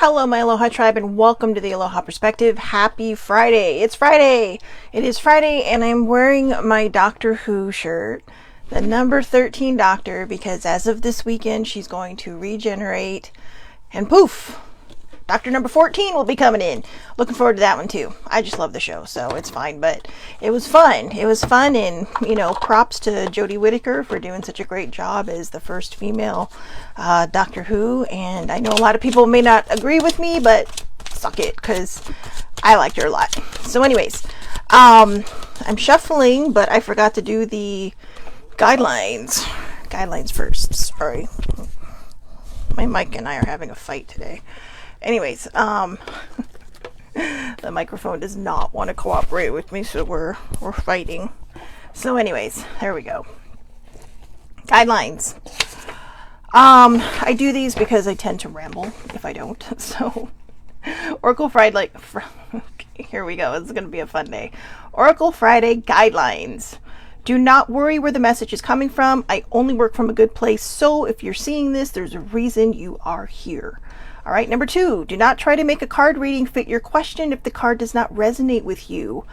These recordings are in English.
Hello, my Aloha tribe, and welcome to the Aloha Perspective. Happy Friday. It's Friday. It is Friday, and I'm wearing my Doctor Who shirt, the number 13 Doctor, because as of this weekend, she's going to regenerate, and poof, Doctor number 14 will be coming in. Looking forward to that one, too. I just love the show, so it's fine, but it was fun. It was fun, and, props to Jodie Whittaker for doing such a great job as the first female Doctor Who, and I know a lot of people may not agree with me, but suck it, because I liked her a lot. So anyways, I'm shuffling, but I forgot to do the guidelines. Guidelines first, sorry. My mic and I are having a fight today. Anyways, the microphone does not want to cooperate with me, so we're fighting. So anyways, there we go. Guidelines. I do these because I tend to ramble if I don't. So, Oracle Friday, here we go. It's going to be a fun day. Oracle Friday guidelines. Do not worry where the message is coming from. I only work from a good place. So if you're seeing this, there's a reason you are here. All right. Number 2, do not try to make a card reading fit your question if the card does not resonate with you.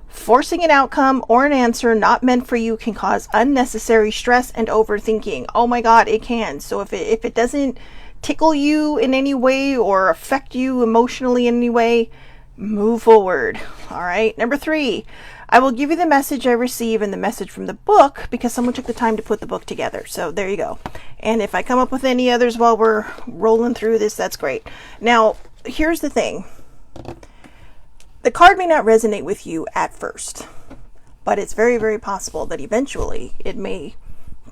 Forcing an outcome or an answer not meant for you can cause unnecessary stress and overthinking. Oh my God, it can. So if it doesn't tickle you in any way or affect you emotionally in any way, move forward. All right. Number 3, I will give you the message I receive and the message from the book because someone took the time to put the book together. So there you go. And if I come up with any others while we're rolling through this, that's great. Now, here's the thing. The card may not resonate with you at first, but it's very, very possible that eventually it may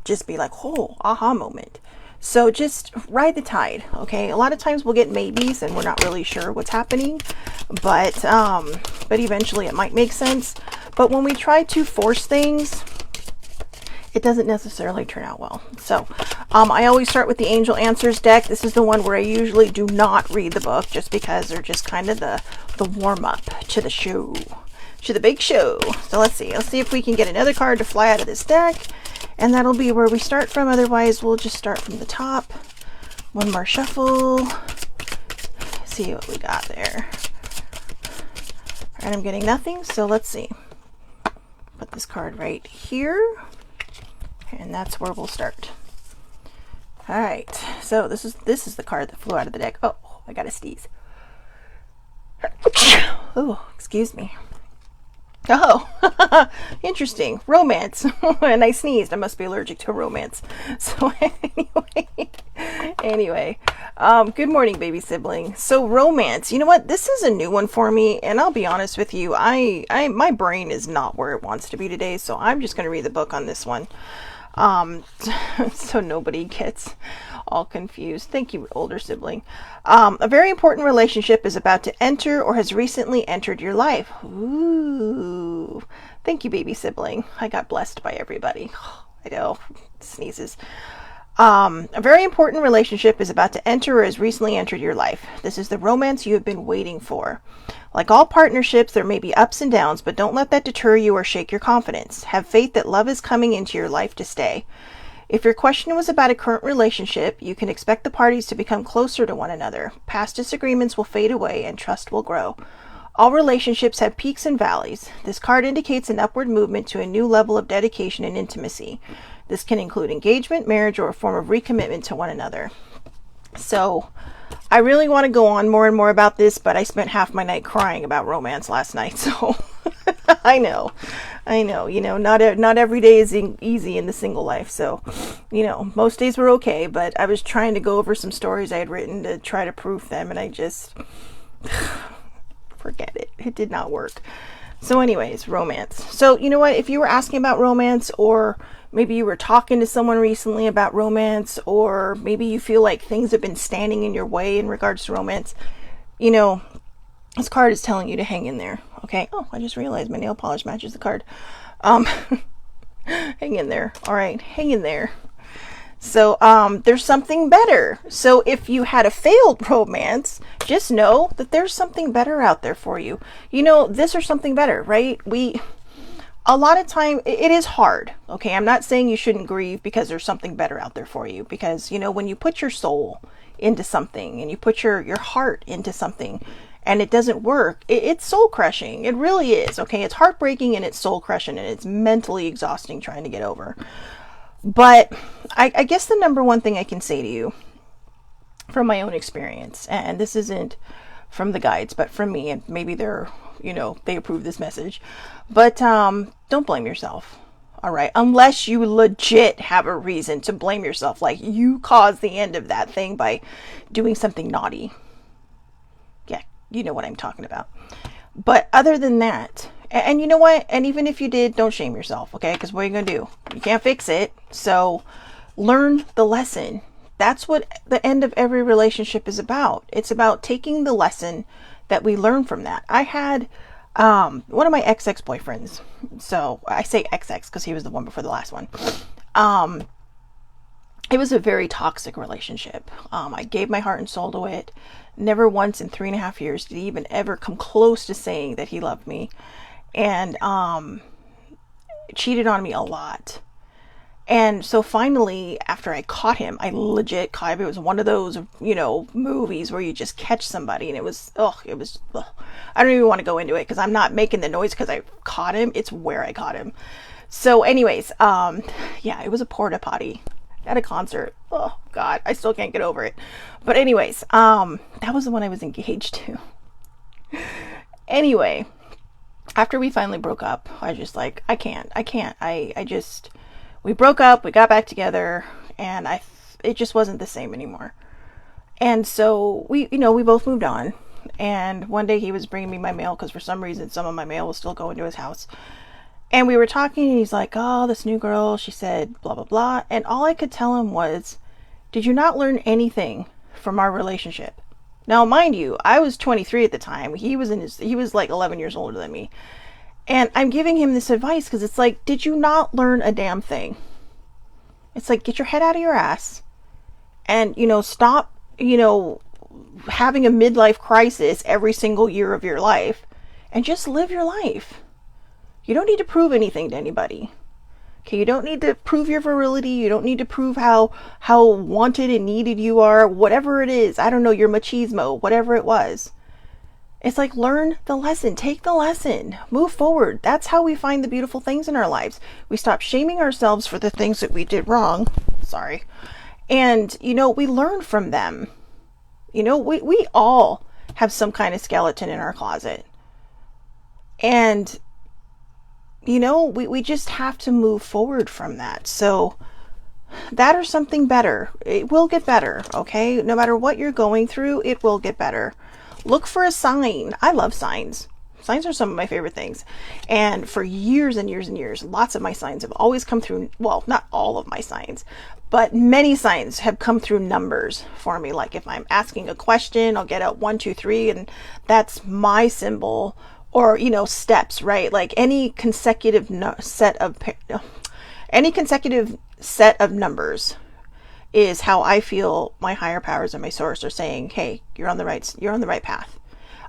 just be like, oh, aha moment. So just ride the tide, okay? A lot of times we'll get maybes and we're not really sure what's happening, but eventually it might make sense. But when we try to force things, it doesn't necessarily turn out well. So I always start with the Angel Answers deck. This is the one where I usually do not read the book just because they're just kind of the warm-up to the show, to the big show. So let's see if we can get another card to fly out of this deck, and that'll be where we start from. Otherwise, we'll just start from the top. One more shuffle. See what we got there. All right, I'm getting nothing, so let's see. Put this card right here, and that's where we'll start. All right, so this is the card that flew out of the deck. Oh, I got to sneeze. Oh, excuse me. Oh, interesting. Romance. And I sneezed. I must be allergic to romance. So anyway, good morning, baby sibling. So romance, you know what? This is a new one for me, and I'll be honest with you. My brain is not where it wants to be today, so I'm just going to read the book on this one. So nobody gets all confused. Thank you, older sibling. A very important relationship is about to enter or has recently entered your life. Ooh. Thank you, baby sibling. I got blessed by everybody. I know. Sneezes. A very important relationship is about to enter or has recently entered your life. This is the romance you have been waiting for. Like all partnerships, there may be ups and downs, but don't let that deter you or shake your confidence. Have faith that love is coming into your life to stay. If your question was about a current relationship, you can expect the parties to become closer to one another. Past disagreements will fade away and trust will grow. All relationships have peaks and valleys. This card indicates an upward movement to a new level of dedication and intimacy. This can include engagement, marriage, or a form of recommitment to one another. So, I really want to go on more and more about this, but I spent half my night crying about romance last night, so I know, not every day is easy in the single life, so, most days were okay, but I was trying to go over some stories I had written to try to proof them, and I just, forget it. It did not work. So anyways, romance. So, you know what, if you were asking about romance, or maybe you were talking to someone recently about romance, or maybe you feel like things have been standing in your way in regards to romance, this card is telling you to hang in there. Okay. Oh, I just realized my nail polish matches the card. Hang in there. All right. Hang in there. So, there's something better. So if you had a failed romance, just know that there's something better out there for you. This or something better, right? A lot of time it is hard. Okay. I'm not saying you shouldn't grieve because there's something better out there for you, because, when you put your soul into something and you put your heart into something and it doesn't work, it's soul crushing. It really is. Okay. It's heartbreaking and it's soul crushing and it's mentally exhausting trying to get over. But I guess the number one thing I can say to you from my own experience, and this isn't from the guides, but from me, and maybe they're, they approve this message, but don't blame yourself. All right. Unless you legit have a reason to blame yourself, like you caused the end of that thing by doing something naughty. Yeah, you know what I'm talking about. But other than that, and you know what? And even if you did, don't shame yourself, okay? Because what are you going to do? You can't fix it. So learn the lesson. That's what the end of every relationship is about. It's about taking the lesson that we learn from that. I had one of my ex-boyfriends. So I say ex because he was the one before the last one. It was a very toxic relationship. I gave my heart and soul to it. Never once in 3.5 years did he even ever come close to saying that he loved me. And cheated on me a lot. And so finally, after I caught him, I legit caught him. It was one of those, movies where you just catch somebody, and it was. I don't even want to go into it because I'm not making the noise because I caught him. It's where I caught him. So anyways, it was a porta potty at a concert. Oh God, I still can't get over it. But anyways, that was the one I was engaged to. Anyway, after we finally broke up, I just like, I can't. We broke up, we got back together, and it just wasn't the same anymore. And so we both moved on. And one day he was bringing me my mail because for some reason some of my mail was still going to his house. And we were talking and he's like, oh, this new girl, she said blah, blah, blah. And all I could tell him was, did you not learn anything from our relationship? Now, mind you, I was 23 at the time. He was like 11 years older than me. And I'm giving him this advice because it's like, did you not learn a damn thing? It's like, get your head out of your ass and, stop, having a midlife crisis every single year of your life and just live your life. You don't need to prove anything to anybody. Okay, you don't need to prove your virility. You don't need to prove how wanted and needed you are, whatever it is. I don't know, your machismo, whatever it was. It's like, learn the lesson, take the lesson, move forward. That's how we find the beautiful things in our lives. We stop shaming ourselves for the things that we did wrong. Sorry. And, we learn from them. We all have some kind of skeleton in our closet. And, we just have to move forward from that. So that or something better. It will get better, okay? No matter what you're going through, it will get better. Look for a sign. I love signs. Signs are some of my favorite things. And for years and years and years, lots of my signs have always come through, well, not all of my signs, but many signs have come through numbers for me. Like if I'm asking a question, I'll get out 1, 2, 3, and that's my symbol. Or, steps, right? Like any consecutive set of numbers is how I feel my higher powers and my source are saying, hey, you're on the right path.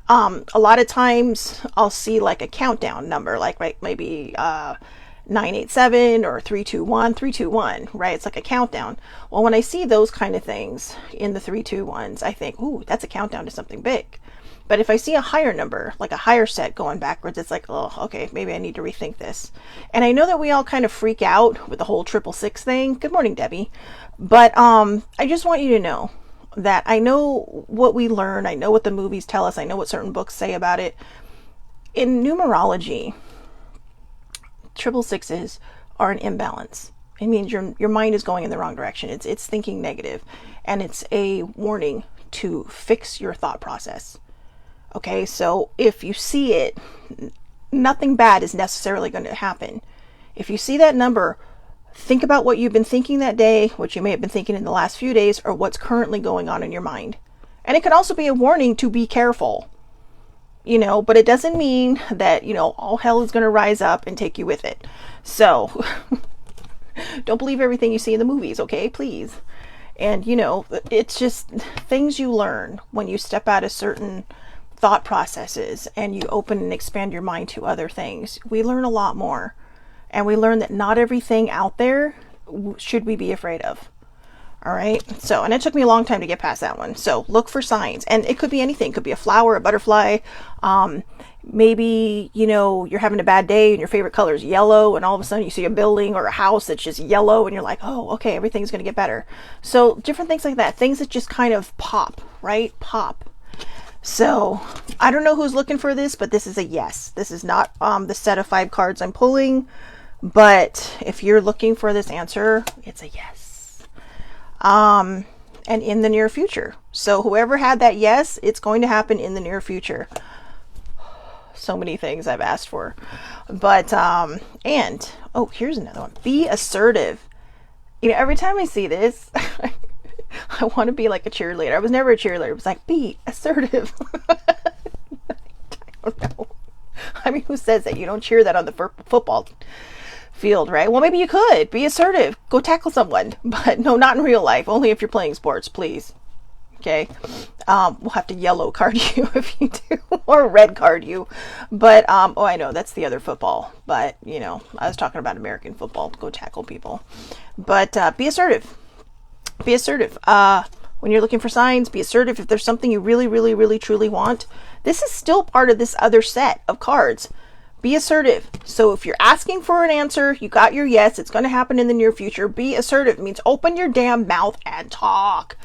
A lot of times I'll see like a countdown number, like right, maybe 987 or 321, right? It's like a countdown. Well, when I see those kind of things in the 321s, I think, ooh, that's a countdown to something big. But if I see a higher number, like a higher set going backwards, it's like, oh, okay, maybe I need to rethink this. And I know that we all kind of freak out with the whole 666 thing. Good morning, Debbie. But I just want you to know that I know what we learn. I know what the movies tell us. I know what certain books say about it. In numerology, 666s are an imbalance. It means your mind is going in the wrong direction. It's thinking negative, and it's a warning to fix your thought process. Okay, so if you see it, nothing bad is necessarily going to happen. If you see that number, think about what you've been thinking that day, what you may have been thinking in the last few days, or what's currently going on in your mind. And it could also be a warning to be careful, but it doesn't mean that, all hell is going to rise up and take you with it. So don't believe everything you see in the movies, okay, please. And, it's just things you learn when you step out of certain thought processes and you open and expand your mind to other things. We learn a lot more, and we learn that not everything out there should we be afraid of. All right. So, and it took me a long time to get past that one. So look for signs, and it could be anything. It could be a flower, a butterfly. Maybe, you're having a bad day and your favorite color is yellow, and all of a sudden you see a building or a house that's just yellow and you're like, oh, okay, everything's going to get better. So different things like that, things that just kind of pop, right? Pop. So I don't know who's looking for this, but this is a yes. This is not the set of 5 cards I'm pulling, but if you're looking for this answer, it's a yes. And in the near future. So whoever had that yes, it's going to happen in the near future. So many things I've asked for. But, and, oh, here's another one. Be assertive. Every time I see this, I want to be like a cheerleader. I was never a cheerleader. It was like, be assertive. I don't know. I mean, who says that? You don't cheer that on the football field, right? Well, maybe you could. Be assertive. Go tackle someone. But no, not in real life. Only if you're playing sports, please. Okay. We'll have to yellow card you if you do, or red card you. But, oh, I know, that's the other football. But, I was talking about American football. Go tackle people. But be assertive. Be assertive. When you're looking for signs, be assertive. If there's something you really, really, really, truly want, this is still part of this other set of cards. Be assertive. So if you're asking for an answer, you got your yes, it's going to happen in the near future. Be assertive. It means open your damn mouth and talk.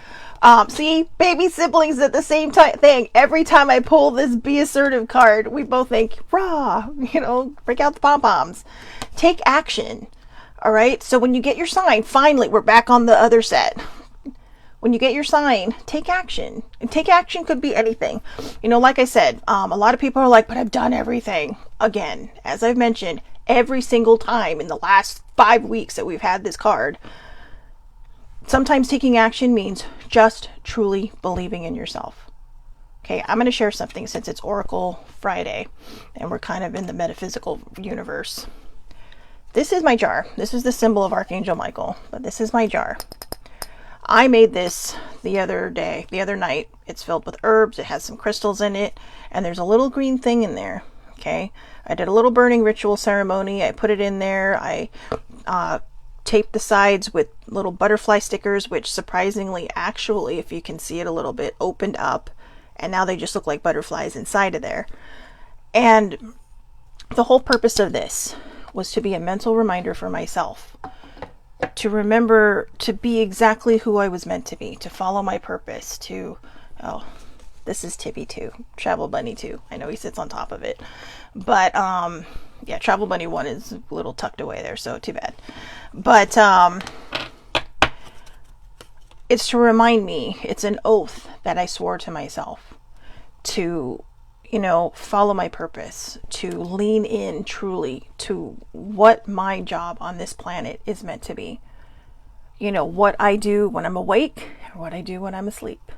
See, baby siblings at the same thing. Every time I pull this be assertive card, we both think, rah, break out the pom-poms. Take action. All right. So when you get your sign, finally, we're back on the other set. When you get your sign, take action. And take action could be anything. Like I said, a lot of people are like, but I've done everything. Again, as I've mentioned, every single time in the last 5 weeks that we've had this card, sometimes taking action means just truly believing in yourself. Okay, I'm going to share something since it's Oracle Friday and we're kind of in the metaphysical universe. This is my jar. This is the symbol of Archangel Michael, but this is my jar. I made this the other night. It's filled with herbs. It has some crystals in it, and there's a little green thing in there. Okay, I did a little burning ritual ceremony. I put it in there. I taped the sides with little butterfly stickers, which surprisingly, actually, if you can see it a little bit, opened up, and now they just look like butterflies inside of there. And the whole purpose of this was to be a mental reminder for myself, to remember to be exactly who I was meant to be, to follow my purpose, this is Tippy too, Travel Bunny 2. I know he sits on top of it, but yeah, Travel Bunny 1 is a little tucked away there, so too bad. But it's to remind me, it's an oath that I swore to myself to, follow my purpose, to lean in truly to what my job on this planet is meant to be. What I do when I'm awake and what I do when I'm asleep.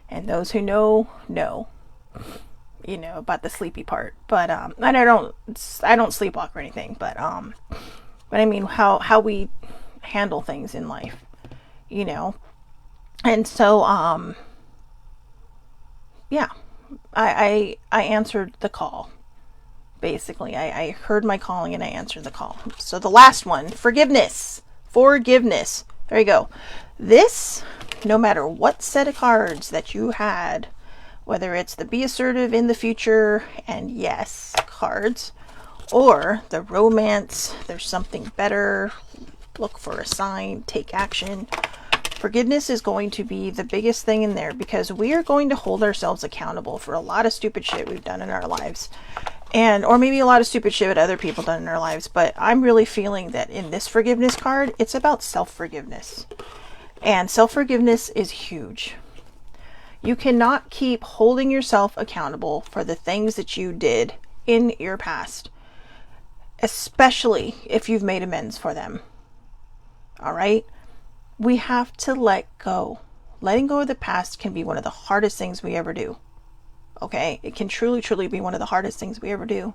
And those who know about the sleepy part. But and I don't sleepwalk or anything, but I mean how we handle things in life, And so yeah, I answered the call. Basically, I heard my calling and I answered the call. So the last one, forgiveness. There you go. This, no matter what set of cards that you had, whether it's the be assertive in the future and yes cards, or the romance, there's something better, look for a sign, take action. Forgiveness is going to be the biggest thing in there, because we are going to hold ourselves accountable for a lot of stupid shit we've done in our lives. Or maybe a lot of stupid shit that other people done in our lives. But I'm really feeling that in this forgiveness card, it's about self-forgiveness. And self-forgiveness is huge. You cannot keep holding yourself accountable for the things that you did in your past, especially if you've made amends for them. All right? We have to let go. Letting go of the past can be one of the hardest things we ever do. Okay? It can truly, truly be one of the hardest things we ever do.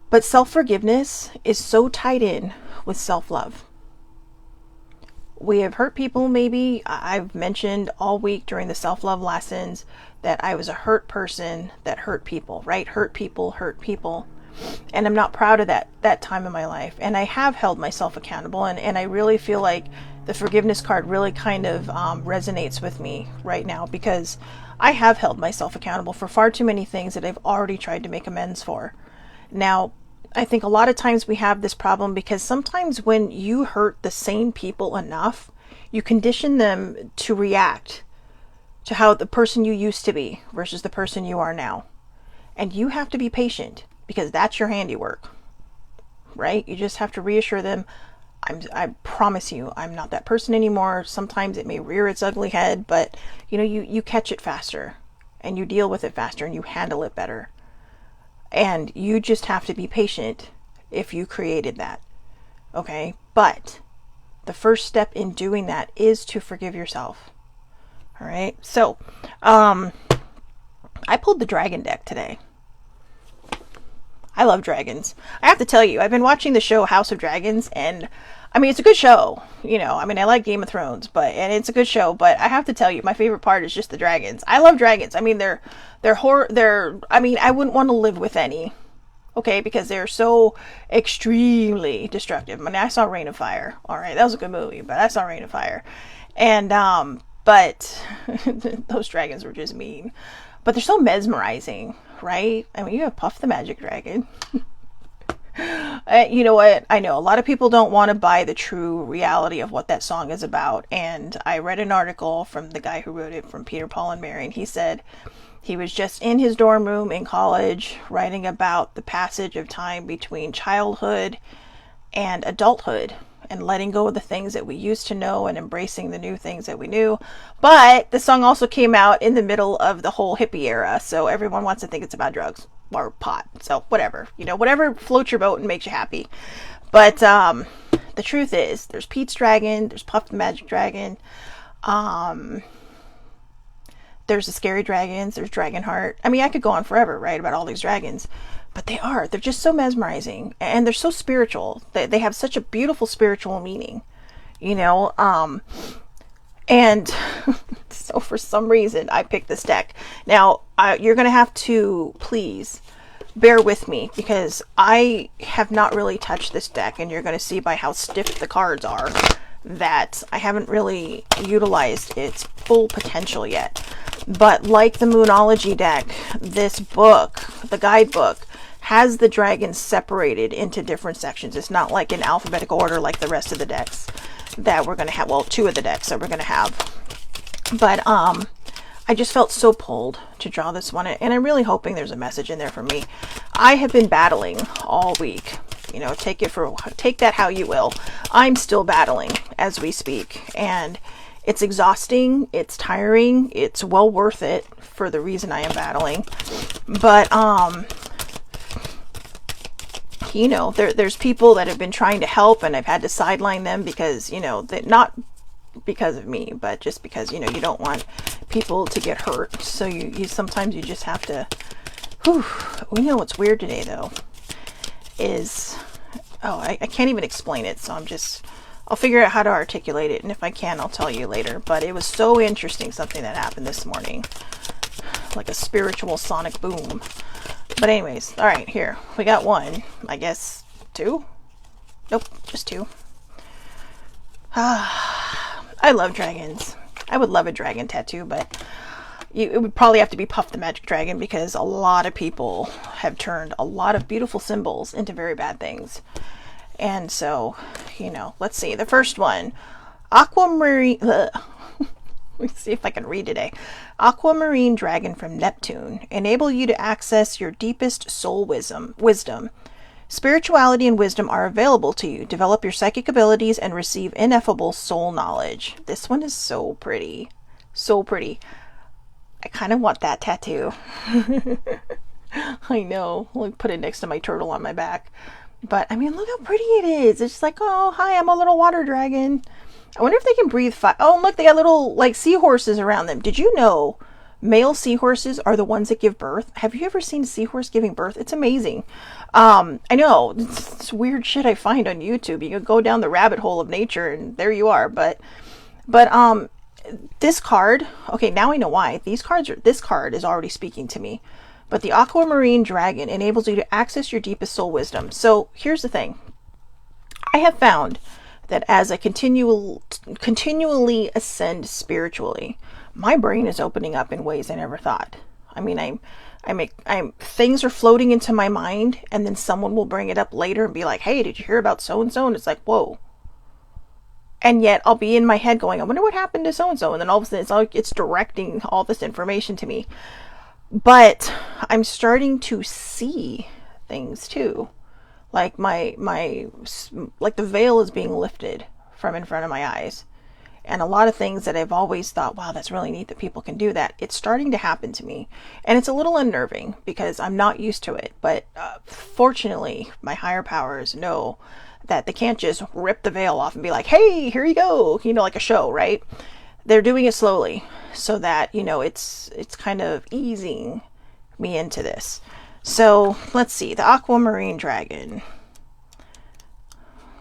But self-forgiveness is so tied in with self-love. We have hurt people, maybe. I've mentioned all week during the self-love lessons that I was a hurt person that hurt people, right? Hurt people. And I'm not proud of that time in my life. And I have held myself accountable. And I really feel like the forgiveness card really kind of resonates with me right now, because I have held myself accountable for far too many things that I've already tried to make amends for. Now, I think a lot of times we have this problem because sometimes when you hurt the same people enough, you condition them to react to how the person you used to be versus the person you are now. And you have to be patient because that's your handiwork, right? You just have to reassure them, I promise you, I'm not that person anymore. Sometimes it may rear its ugly head, but you catch it faster and you deal with it faster and you handle it better. And you just have to be patient if you created that. Okay? But the first step in doing that is to forgive yourself. All right? So, I pulled the dragon deck today. I love dragons. I have to tell you, I've been watching the show House of Dragons, and I mean, it's a good show. I like Game of Thrones, and it's a good show, but I have to tell you, my favorite part is just the dragons. I love dragons. I mean, I wouldn't want to live with any. Okay, because they're so extremely destructive. I mean, I saw Reign of Fire. All right, that was a good movie, but I saw Reign of Fire. And but those dragons were just mean. But they're so mesmerizing, right? I mean, you have Puff the Magic Dragon. You know what? I know a lot of people don't want to buy the true reality of what that song is about. And I read an article from the guy who wrote it, from Peter, Paul, and Mary, and he said he was just in his dorm room in college writing about the passage of time between childhood and adulthood, and letting go of the things that we used to know and embracing the new things that we knew. But the song also came out in the middle of the whole hippie era, so everyone wants to think it's about drugs or pot. So whatever, whatever floats your boat and makes you happy. But the truth is, there's Pete's dragon, there's Puff the Magic Dragon, there's the scary dragons, there's Dragonheart. I mean, I could go on forever, right, about all these dragons. But they're just so mesmerizing, and they're so spiritual. They have such a beautiful spiritual meaning, and so for some reason I picked this deck. Now, you're going to have to please bear with me because I have not really touched this deck, and you're going to see by how stiff the cards are that I haven't really utilized its full potential yet. But like the Moonology deck, this book, the guidebook, has the dragons separated into different sections. It's not like in alphabetical order like the rest of the decks that we're going to have. Well, two of the decks that we're going to have. But I just felt so pulled to draw this one, and I'm really hoping there's a message in there for me. I have been battling all week. Take that how you will. I'm still battling as we speak, and it's exhausting, it's tiring, it's well worth it for the reason I am battling. But there's people that have been trying to help, and I've had to sideline them because, that not because of me, but just because, you don't want people to get hurt. So you sometimes you just have to, what's weird today though is, I can't even explain it. So I'll figure out how to articulate it. And if I can, I'll tell you later. But it was so interesting, something that happened this morning, like a spiritual sonic boom. But anyways, all right, here we got one, I guess two. Nope, just two. I love dragons. I would love a dragon tattoo, but it would probably have to be Puff the Magic Dragon because a lot of people have turned a lot of beautiful symbols into very bad things. And so, let's see. The first one, Aquamarine. Let me see if I can read today. Aquamarine Dragon from Neptune. Enable you to access your deepest soul wisdom. Spirituality and wisdom are available to you. Develop your psychic abilities and receive ineffable soul knowledge. This one is so pretty. So pretty. I kind of want that tattoo. I know. I'll put it next to my turtle on my back. But, I mean, look how pretty it is. It's just like, oh, hi, I'm a little water dragon. I wonder if they can breathe fire. Oh, and look, they got little, seahorses around them. Did you know male seahorses are the ones that give birth? Have you ever seen a seahorse giving birth? It's amazing. I know. It's weird shit I find on YouTube. You can go down the rabbit hole of nature, and there you are. But this card, okay, now I know why. This card is already speaking to me. But the Aquamarine Dragon enables you to access your deepest soul wisdom. So here's the thing. I have found that as I continually ascend spiritually, my brain is opening up in ways I never thought. I mean, I'm things are floating into my mind, and then someone will bring it up later and be like, "Hey, did you hear about so and so?" And it's like, whoa. And yet I'll be in my head going, "I wonder what happened to so and so," and then all of a sudden it's directing all this information to me. But I'm starting to see things too. Like like the veil is being lifted from in front of my eyes. And a lot of things that I've always thought, wow, that's really neat that people can do that. It's starting to happen to me. And it's a little unnerving because I'm not used to it. But fortunately, my higher powers know that they can't just rip the veil off and be like, "Hey, here you go," like a show, right? They're doing it slowly so that, it's kind of easing me into this. So let's see, the aquamarine dragon.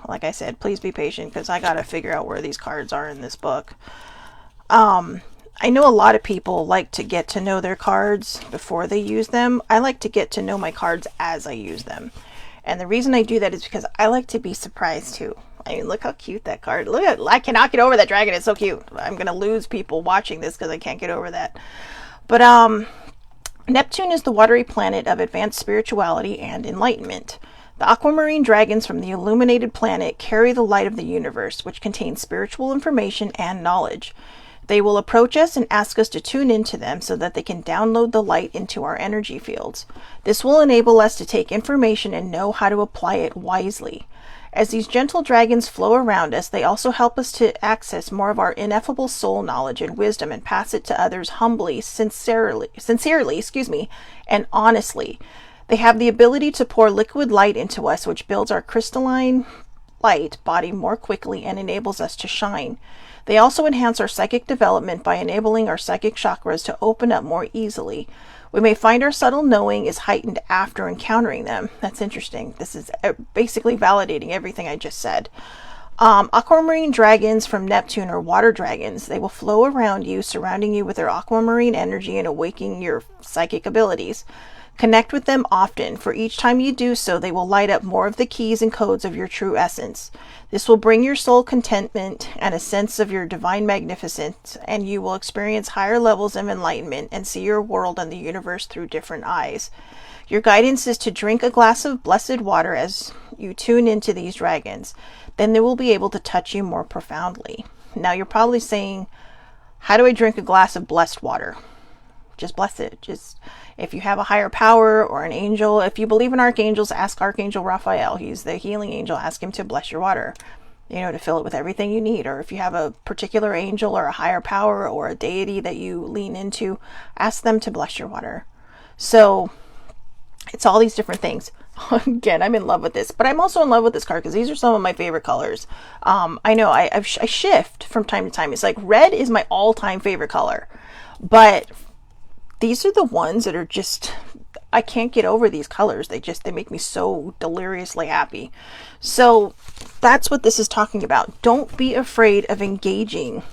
Like I said, please be patient because I got to figure out where these cards are in this book. I know a lot of people like to get to know their cards before they use them. I like to get to know my cards as I use them. And the reason I do that is because I like to be surprised too. I mean, look how cute that card. Look at, I cannot get over that dragon. It's so cute. I'm going to lose people watching this because I can't get over that. But Neptune is the watery planet of advanced spirituality and enlightenment. The aquamarine dragons from the illuminated planet carry the light of the universe, which contains spiritual information and knowledge. They will approach us and ask us to tune into them so that they can download the light into our energy fields. This will enable us to take information and know how to apply it wisely. As these gentle dragons flow around us, they also help us to access more of our ineffable soul knowledge and wisdom and pass it to others humbly, sincerely, and honestly. They have the ability to pour liquid light into us, which builds our crystalline light body more quickly and enables us to shine. They also enhance our psychic development by enabling our psychic chakras to open up more easily. We may find our subtle knowing is heightened after encountering them. That's interesting. This is basically validating everything I just said. Aquamarine dragons from Neptune are water dragons. They will flow around you, surrounding you with their aquamarine energy and awakening your psychic abilities. Connect with them often. For each time you do so, they will light up more of the keys and codes of your true essence. This will bring your soul contentment and a sense of your divine magnificence, and you will experience higher levels of enlightenment and see your world and the universe through different eyes. Your guidance is to drink a glass of blessed water as you tune into these dragons. Then they will be able to touch you more profoundly. Now you're probably saying, how do I drink a glass of blessed water? Just bless it. Just, if you have a higher power or an angel, if you believe in archangels, ask Archangel Raphael. He's the healing angel. Ask him to bless your water, to fill it with everything you need. Or if you have a particular angel or a higher power or a deity that you lean into, ask them to bless your water. So it's all these different things. Again, I'm in love with this, but I'm also in love with this card because these are some of my favorite colors. I know I shift from time to time. It's like red is my all-time favorite color, but these are the ones that are just, I can't get over these colors. They make me so deliriously happy. So that's what this is talking about. Don't be afraid of engaging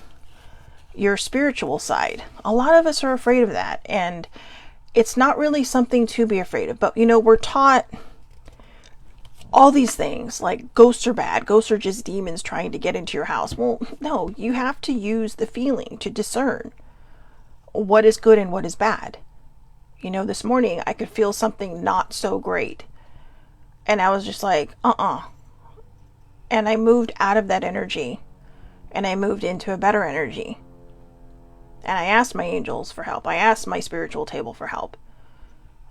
your spiritual side. A lot of us are afraid of that, and it's not really something to be afraid of. But, we're taught all these things like ghosts are bad. Ghosts are just demons trying to get into your house. Well, no, you have to use the feeling to discern what is good and what is bad. This morning I could feel something not so great, and I was just like, and I moved out of that energy and I moved into a better energy, and I asked my angels for help. I asked my spiritual table for help.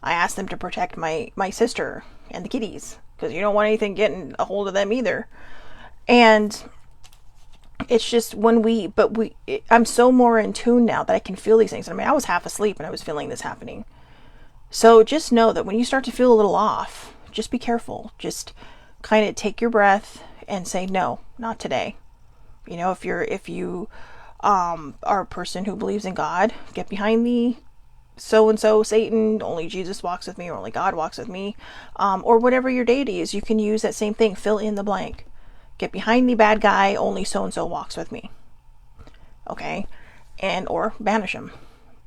I asked them to protect my sister and the kitties, because you don't want anything getting a hold of them either. And it's just I'm so more in tune now that I can feel these things. I mean, I was half asleep and I was feeling this happening. So just know that when you start to feel a little off, just be careful. Just kind of take your breath and say, no, not today. If you are a person who believes in God, get behind the so-and-so Satan, only Jesus walks with me, or only God walks with me, or whatever your deity is. You can use that same thing, fill in the blank. Get behind the bad guy, only so-and-so walks with me. Okay? Or banish him.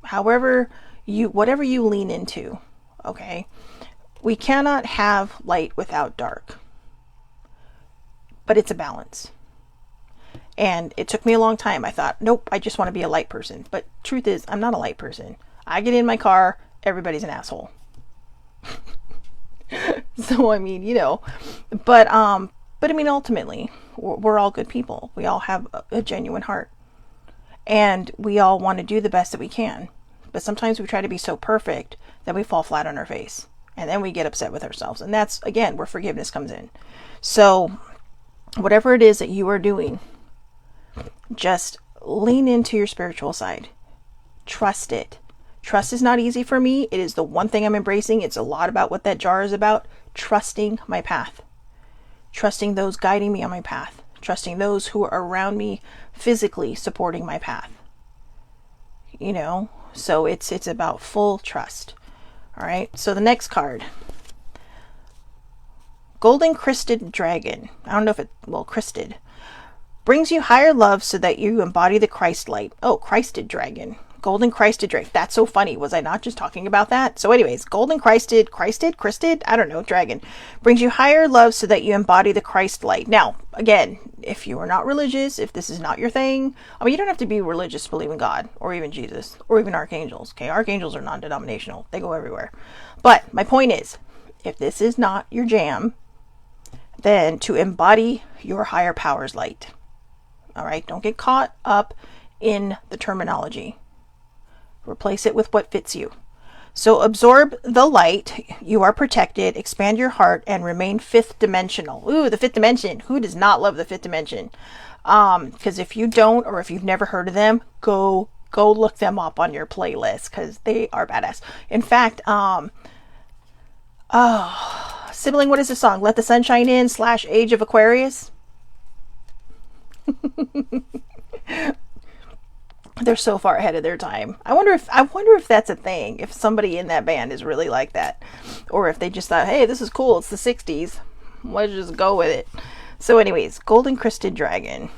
Whatever you lean into. Okay? We cannot have light without dark. But it's a balance. And it took me a long time. I thought, nope, I just want to be a light person. But truth is, I'm not a light person. I get in my car, everybody's an asshole. So, I mean, but I mean, ultimately, we're all good people. We all have a genuine heart. And we all want to do the best that we can. But sometimes we try to be so perfect that we fall flat on our face. And then we get upset with ourselves. And that's, again, where forgiveness comes in. So, whatever it is that you are doing, just lean into your spiritual side. Trust it. Trust is not easy for me. It is the one thing I'm embracing. It's a lot about what that jar is about. Trusting my path. Trusting those guiding me on my path. Trusting those who are around me physically supporting my path. So it's about full trust. All right. So the next card. Golden Crested Dragon. I don't know if crested. Brings you higher love so that you embody the Christ light. Oh, Christed Dragon. Golden Crested Dragon. That's so funny. Was I not just talking about that? So anyways, Golden Crested, I don't know, Dragon. Brings you higher love so that you embody the Christ light. Now, again, if you are not religious, if this is not your thing, I mean, you don't have to be religious to believe in God, or even Jesus, or even archangels. Okay, archangels are non-denominational. They go everywhere. But my point is, if this is not your jam, then to embody your higher power's light. All right, don't get caught up in the terminology. Replace it with what fits you. So absorb the light. You are protected. Expand your heart and remain fifth dimensional. Ooh, the fifth dimension. Who does not love the fifth dimension? Because if you don't, or if you've never heard of them, go look them up on your playlist because they are badass. In fact, sibling, what is the song? Let the Sun Shine In / Age of Aquarius. They're so far ahead of their time. I wonder if that's a thing. If somebody in that band is really like that, or if they just thought, "Hey, this is cool. It's the '60s. Let's just go with it." So, anyways, Golden Crested Dragon.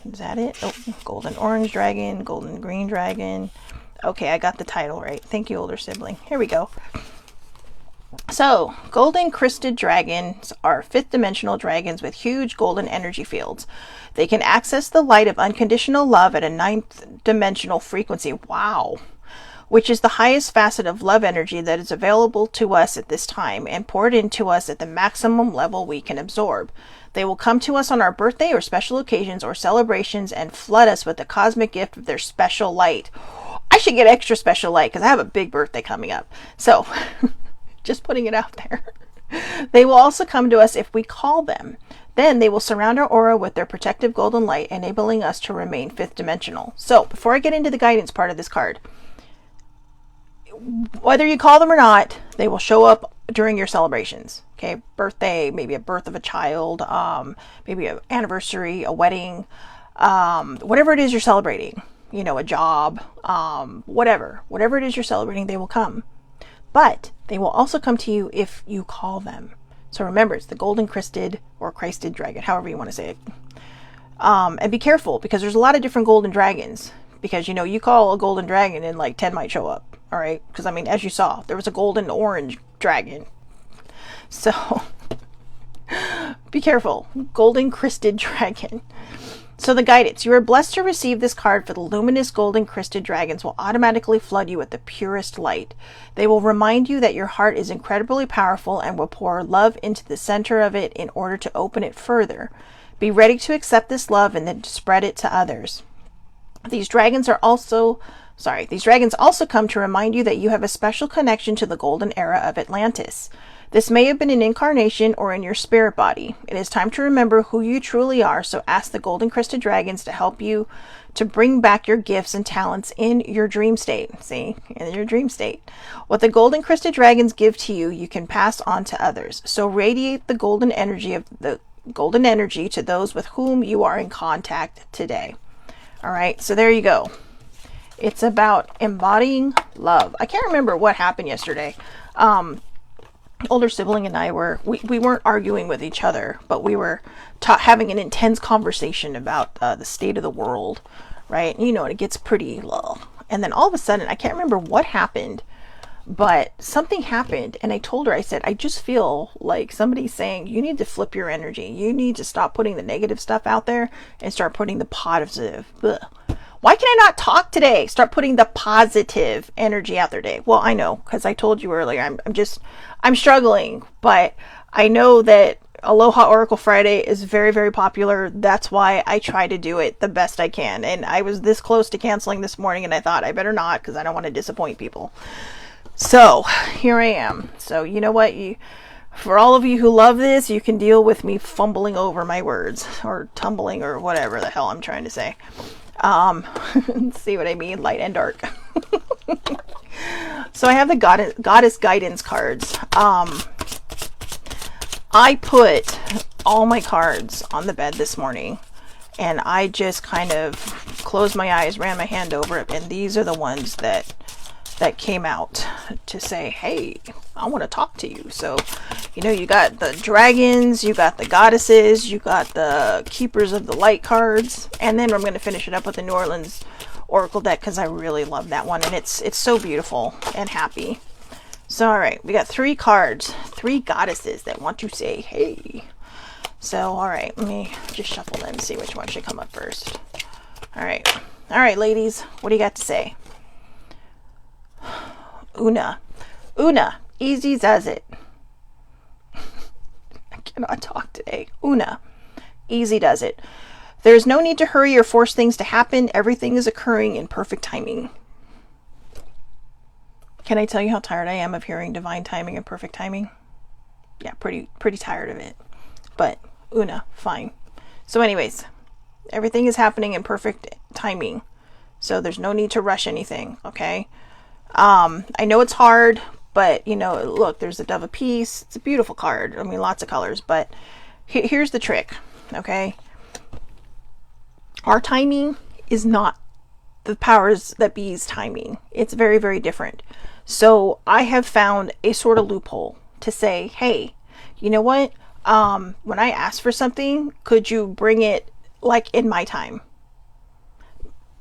Is that it? Oh, Golden Orange Dragon, Golden Green Dragon. Okay, I got the title right. Thank you, older sibling. Here we go. So, Golden Crested Dragons are fifth dimensional dragons with huge golden energy fields. They can access the light of unconditional love at a ninth dimensional frequency. Wow. Which is the highest facet of love energy that is available to us at this time and poured into us at the maximum level we can absorb. They will come to us on our birthday or special occasions or celebrations and flood us with the cosmic gift of their special light. I should get extra special light because I have a big birthday coming up. So, just putting it out there. They will also come to us if we call them. Then they will surround our aura with their protective golden light, enabling us to remain fifth dimensional. So, before I get into the guidance part of this card, whether you call them or not, they will show up during your celebrations. Okay, birthday, maybe a birth of a child, maybe an anniversary, a wedding, whatever it is you're celebrating, a job, whatever it is you're celebrating, they will come. But they will also come to you if you call them. So remember, it's the Golden Crested or Crested Dragon, however you want to say it. And be careful because there's a lot of different golden dragons. Because, you call a golden dragon and like 10 might show up. All right. Because, I mean, as you saw, there was a golden orange dragon. So be careful. Golden Crested Dragon. So the guidance. You are blessed to receive this card, for the luminous golden crested dragons will automatically flood you with the purest light. They will remind you that your heart is incredibly powerful and will pour love into the center of it in order to open it further. Be ready to accept this love and then to spread it to others. These dragons also come to remind you that you have a special connection to the golden era of Atlantis. This may have been an incarnation or in your spirit body. It is time to remember who you truly are, so ask the Golden Crested Dragons to help you to bring back your gifts and talents in your dream state. See? In your dream state. What the Golden Crested Dragons give to you, you can pass on to others. So radiate the golden energy to those with whom you are in contact today. All right, so there you go. It's about embodying love. I can't remember what happened yesterday. Older sibling and I we weren't arguing with each other, but we were having an intense conversation about the state of the world, right? And it gets pretty low. And then all of a sudden, I can't remember what happened, But something happened, and I told her, I said, I just feel like somebody's saying, you need to flip your energy. You need to stop putting the negative stuff out there and start putting the positive. Ugh. Why can I not talk today? Start putting the positive energy out there today. Well, I know, because I told you earlier, I'm struggling, but I know that Aloha Oracle Friday is very, very popular. That's why I try to do it the best I can. And I was this close to canceling this morning, and I thought I better not, because I don't want to disappoint people. So here I am. So you know what? For all of you who love this, you can deal with me fumbling over my words or tumbling or whatever the hell I'm trying to say. See what I mean? Light and dark. So I have the goddess guidance cards. I put all my cards on the bed this morning, and I just kind of closed my eyes, ran my hand over it, and these are the ones that came out to say, hey, I want to talk to you. So, you got the dragons, you got the goddesses, you got the keepers of the light cards, and then I'm going to finish it up with the New Orleans Oracle deck, because I really love that one, and it's so beautiful and happy. So, all right, we got 3 cards, 3 goddesses that want to say, hey. So, all right, let me just shuffle them and see which one should come up first. All right, ladies, what do you got to say? Una, easy does it. I cannot talk today. Una, easy does it. There's no need to hurry or force things to happen. Everything is occurring in perfect timing. Can I tell you how tired I am of hearing divine timing and perfect timing? Yeah, pretty tired of it. But Una, fine. So anyways, everything is happening in perfect timing. So there's no need to rush anything, okay? I know it's hard, but look, there's the Dove of Peace. It's a beautiful card. I mean, lots of colors, but here's the trick, okay? Our timing is not the powers that be's timing. It's very, very different. So I have found a sort of loophole to say, hey, you know what? When I ask for something, could you bring it like in my time?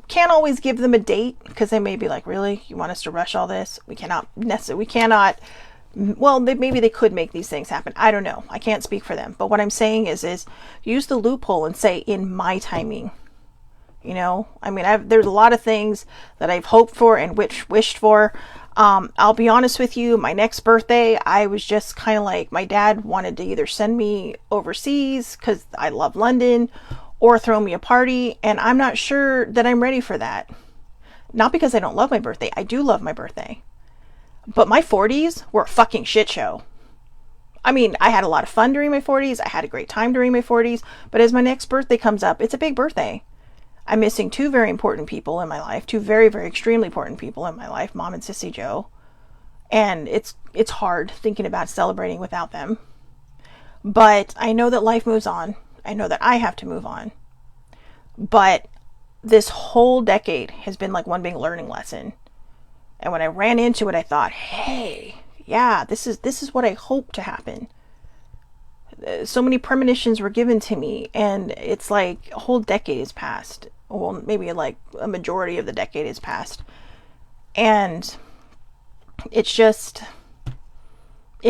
Can't always give them a date, because they may be like, really? You want us to rush all this? We cannot well, maybe they could make these things happen. I don't know. I can't speak for them. But what I'm saying is use the loophole and say, in my timing. I mean, there's a lot of things that I've hoped for and wished for. I'll be honest with you, my next birthday, I was just kind of like, my dad wanted to either send me overseas, because I love London, or throw me a party, and I'm not sure that I'm ready for that. Not because I don't love my birthday. I do love my birthday. But my 40s were a fucking shit show. I mean, I had a lot of fun during my 40s. I had a great time during my 40s. But as my next birthday comes up, it's a big birthday. I'm missing 2 very important people in my life. 2 very, very extremely important people in my life, Mom and Sissy Joe. And it's hard thinking about celebrating without them. But I know that life moves on. I know that I have to move on. But this whole decade has been like one big learning lesson. And when I ran into it, I thought, hey, yeah, this is what I hope to happen. So many premonitions were given to me, and it's like a whole decade has passed. Well, maybe like a majority of the decade has passed. And it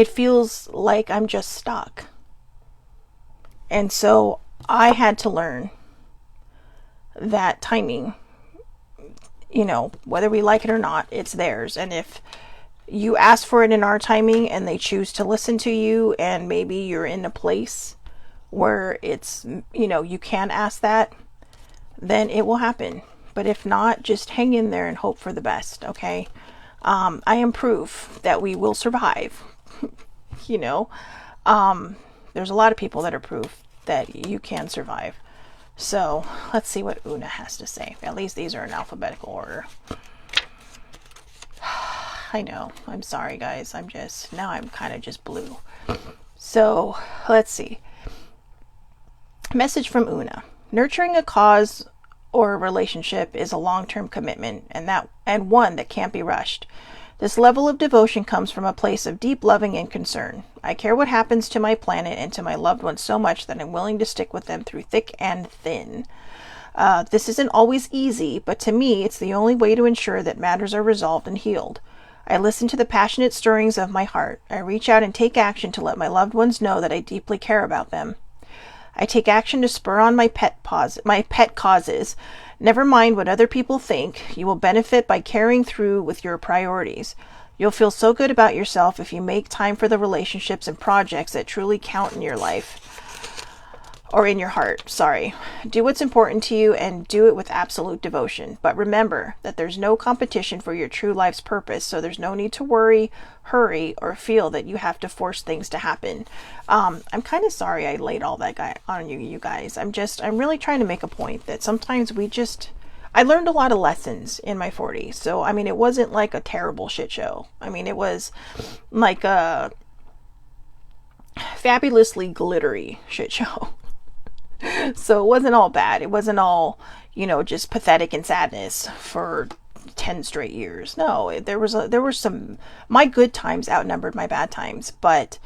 feels like I'm just stuck. And so I had to learn that timing, whether we like it or not, it's theirs. And if you ask for it in our timing and they choose to listen to you, and maybe you're in a place where it's, you can ask that, then it will happen. But if not, just hang in there and hope for the best, okay? I am proof that we will survive. There's a lot of people that are proof that you can survive. So let's see what Una has to say. At least these are in alphabetical order. I know. I'm sorry, guys. I'm kind of just blue. So let's see. Message from Una. Nurturing a cause or a relationship is a long-term commitment, and one that can't be rushed. This level of devotion comes from a place of deep loving and concern. I care what happens to my planet and to my loved ones so much that I'm willing to stick with them through thick and thin. This isn't always easy, but to me, it's the only way to ensure that matters are resolved and healed. I listen to the passionate stirrings of my heart. I reach out and take action to let my loved ones know that I deeply care about them. I take action to spur on my pet causes. Never mind what other people think. You will benefit by carrying through with your priorities. You'll feel so good about yourself if you make time for the relationships and projects that truly count in your life. Or in your heart, sorry. Do what's important to you and do it with absolute devotion. But remember that there's no competition for your true life's purpose, so there's no need to worry, hurry, or feel that you have to force things to happen. I'm kind of sorry I laid all that on you guys. I'm really trying to make a point that sometimes I learned a lot of lessons in my 40s. So, I mean, it wasn't like a terrible shit show. I mean, it was like a fabulously glittery shit show. So it wasn't all bad. It wasn't all, just pathetic and sadness for 10 straight years. No, there were some, my good times outnumbered my bad times, but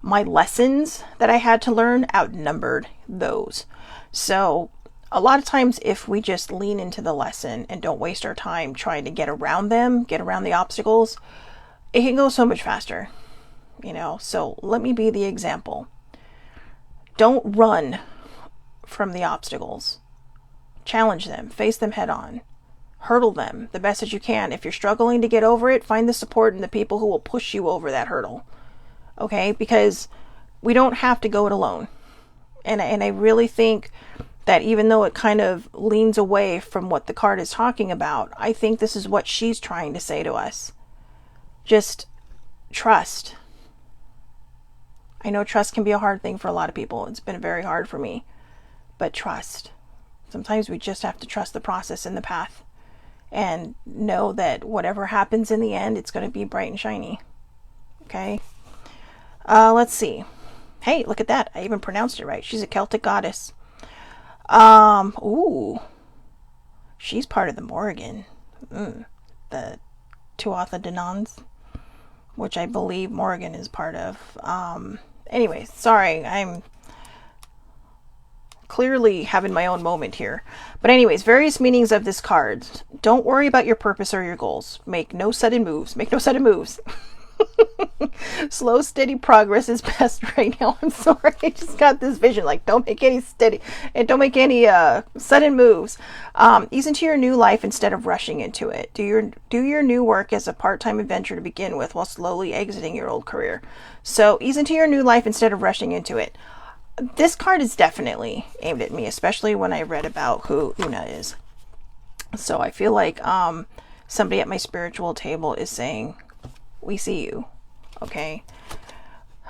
my lessons that I had to learn outnumbered those. So a lot of times if we just lean into the lesson and don't waste our time trying to get around the obstacles, it can go so much faster, So let me be the example. Don't run from the obstacles. Challenge them, face them head on, hurdle them the best as you can. If you're struggling to get over it, find the support and the people who will push you over that hurdle. Okay? Because we don't have to go it alone. And I really think that even though it kind of leans away from what the card is talking about, I think this is what she's trying to say to us. Just trust. I know trust can be a hard thing for a lot of people. It's been very hard for me. But trust. Sometimes we just have to trust the process and the path and know that whatever happens in the end, it's going to be bright and shiny. Okay? Let's see. Hey, look at that. I even pronounced it right. She's a Celtic goddess. Ooh. She's part of the Morrigan. The Tuatha De Dananns, which I believe Morrigan is part of. Anyway, sorry. I'm clearly having my own moment here. But anyways, various meanings of this card. Don't worry about your purpose or your goals. Make no sudden moves. Slow, steady progress is best right now. I'm sorry. I just got this vision. Like, don't make any sudden moves. Ease into your new life instead of rushing into it. Do your new work as a part-time adventure to begin with while slowly exiting your old career. So ease into your new life instead of rushing into it. This card is definitely aimed at me, especially when I read about who Una is. So I feel like somebody at my spiritual table is saying, we see you. Okay.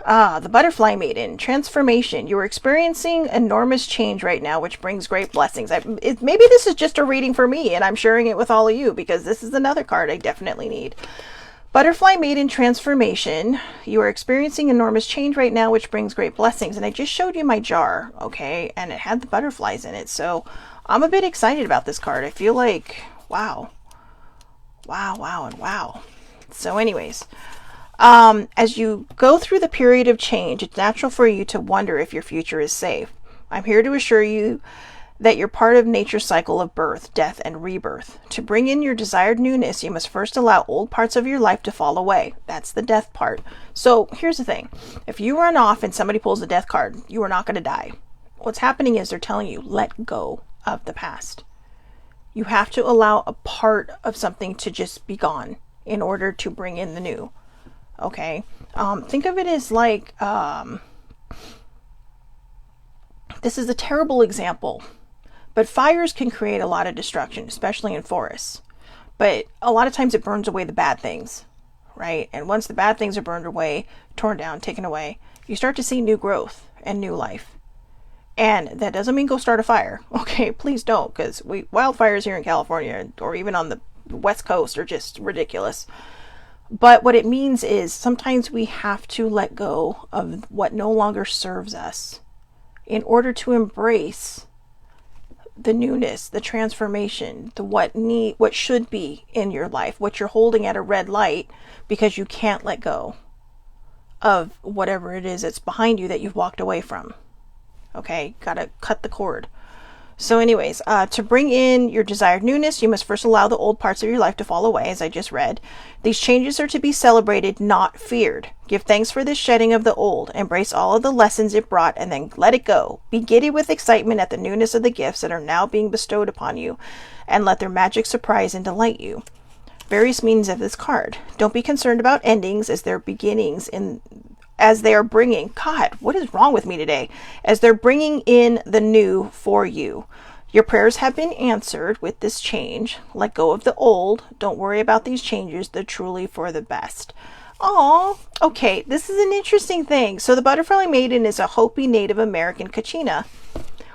The Butterfly Maiden, transformation. You are experiencing enormous change right now, which brings great blessings. Maybe this is just a reading for me, and I'm sharing it with all of you because this is another card I definitely need. Butterfly Maiden, transformation. You are experiencing enormous change right now, which brings great blessings. And I just showed you my jar, okay? And it had the butterflies in it. So I'm a bit excited about this card. I feel like, wow. Wow, wow, and wow. So anyways, as you go through the period of change, it's natural for you to wonder if your future is safe. I'm here to assure you that you're part of nature's cycle of birth, death, and rebirth. To bring in your desired newness, you must first allow old parts of your life to fall away. That's the death part. So here's the thing. If you run off and somebody pulls a death card, you are not going to die. What's happening is they're telling you, let go of the past. You have to allow a part of something to just be gone in order to bring in the new. Okay? Think of it as like, this is a terrible example. But fires can create a lot of destruction, especially in forests. But a lot of times it burns away the bad things, right? And once the bad things are burned away, torn down, taken away, you start to see new growth and new life. And that doesn't mean go start a fire. Okay, please don't, because wildfires here in California or even on the West Coast are just ridiculous. But what it means is sometimes we have to let go of what no longer serves us in order to embrace the newness, the transformation, what should be in your life, what you're holding at a red light because you can't let go of whatever it is that's behind you that you've walked away from. Okay, gotta cut the cord. So anyways, to bring in your desired newness, you must first allow the old parts of your life to fall away, as I just read. These changes are to be celebrated, not feared. Give thanks for this shedding of the old. Embrace all of the lessons it brought, and then let it go. Be giddy with excitement at the newness of the gifts that are now being bestowed upon you, and let their magic surprise and delight you. Various meanings of this card. Don't be concerned about endings, as they're beginnings in as they are bringing, God, what is wrong with me today? As they're bringing in the new for you. Your prayers have been answered with this change. Let go of the old. Don't worry about these changes. They're truly for the best. Oh, okay. This is an interesting thing. So the Butterfly Maiden is a Hopi Native American Kachina.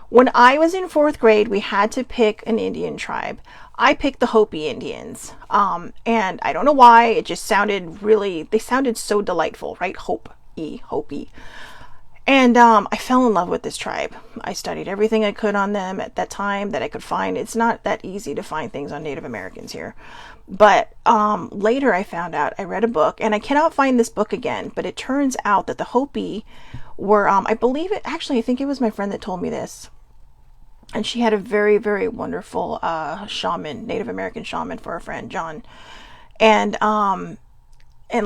When I was in 4th grade, we had to pick an Indian tribe. I picked the Hopi Indians. And I don't know why. It just sounded they sounded so delightful, right? Hopi. And I fell in love with this tribe. I studied everything I could on them at that time that I could find. It's not that easy to find things on Native Americans here. But later I found out, I read a book, and I cannot find this book again, but it turns out that the Hopi were, I think it was my friend that told me this. And she had a very, very wonderful shaman, Native American shaman for a friend, John. And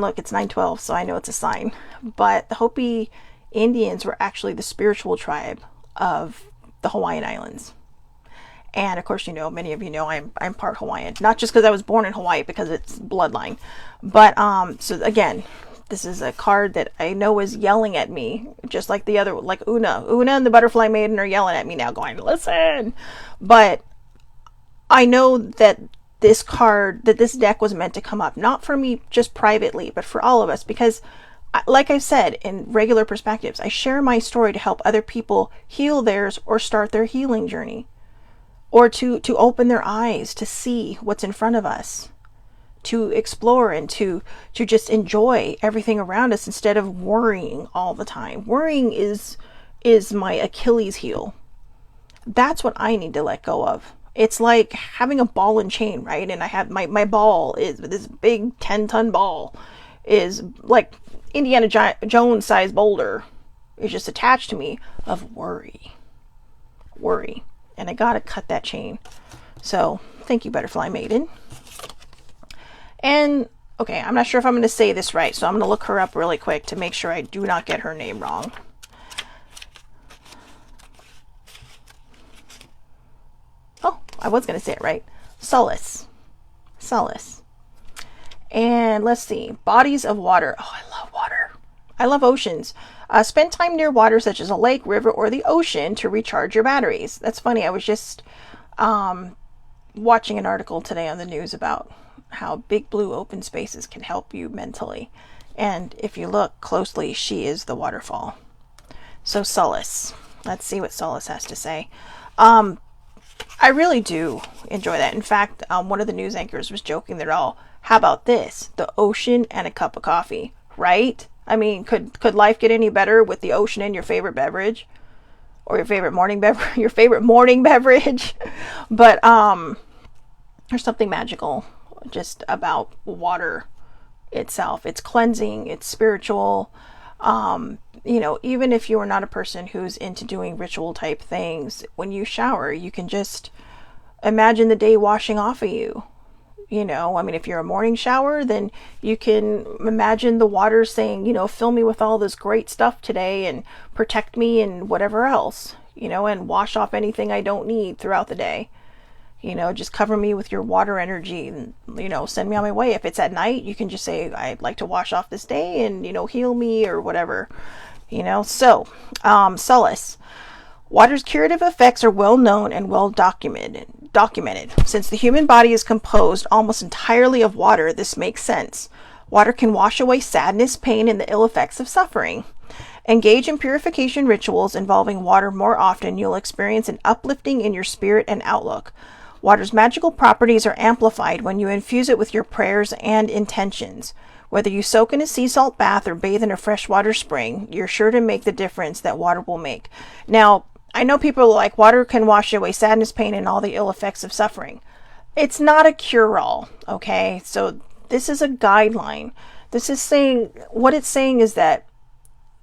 look, it's 9/12, so I know it's a sign. But the Hopi Indians were actually the spiritual tribe of the Hawaiian Islands. And of course, many of you know I'm part Hawaiian. Not just because I was born in Hawaii, because it's bloodline. But so again, this is a card that I know is yelling at me, just like the other, like Una. Una and the Butterfly Maiden are yelling at me now, going, listen. But I know that this deck was meant to come up, not for me just privately, but for all of us, because like I've said in regular perspectives, I share my story to help other people heal theirs or start their healing journey, or to open their eyes to see what's in front of us, to explore and to just enjoy everything around us instead of worrying all the time. Worrying is my Achilles heel. That's what I need to let go of. It's like having a ball and chain, right? And I have my ball is this big 10-ton ball is like Indiana Jones size boulder is just attached to me of worry. And I gotta cut that chain. So thank you, Butterfly Maiden. And okay, I'm not sure if I'm going to say this right, so I'm going to look her up really quick to make sure I do not get her name wrong. Oh, I was going to say it right. Solace. And let's see. Bodies of water. Oh, I love water. I love oceans. Spend time near water such as a lake, river, or the ocean to recharge your batteries. That's funny. I was just watching an article today on the news about how big blue open spaces can help you mentally. And if you look closely, she is the waterfall. So Solace. Let's see what Solace has to say. I really do enjoy that. In fact, one of the news anchors was joking that how about this? The ocean and a cup of coffee, right? I mean, could life get any better with the ocean and your favorite beverage? Or your favorite morning beverage? But there's something magical just about water itself. It's cleansing, it's spiritual. Even if you are not a person who's into doing ritual type things, when you shower, you can just imagine the day washing off of you. If you're a morning shower, then you can imagine the water saying, fill me with all this great stuff today and protect me and whatever else, and wash off anything I don't need throughout the day. Just cover me with your water energy and, send me on my way. If it's at night, you can just say, I'd like to wash off this day and, heal me or whatever, So, Solace. Water's curative effects are well known and well documented. Since the human body is composed almost entirely of water, this makes sense. Water can wash away sadness, pain, and the ill effects of suffering. Engage in purification rituals involving water more often. You'll experience an uplifting in your spirit and outlook. Water's magical properties are amplified when you infuse it with your prayers and intentions. Whether you soak in a sea salt bath or bathe in a freshwater spring, you're sure to make the difference that water will make. Now, I know people are like, water can wash away sadness, pain, and all the ill effects of suffering. It's not a cure-all, okay? So this is a guideline. What it's saying is that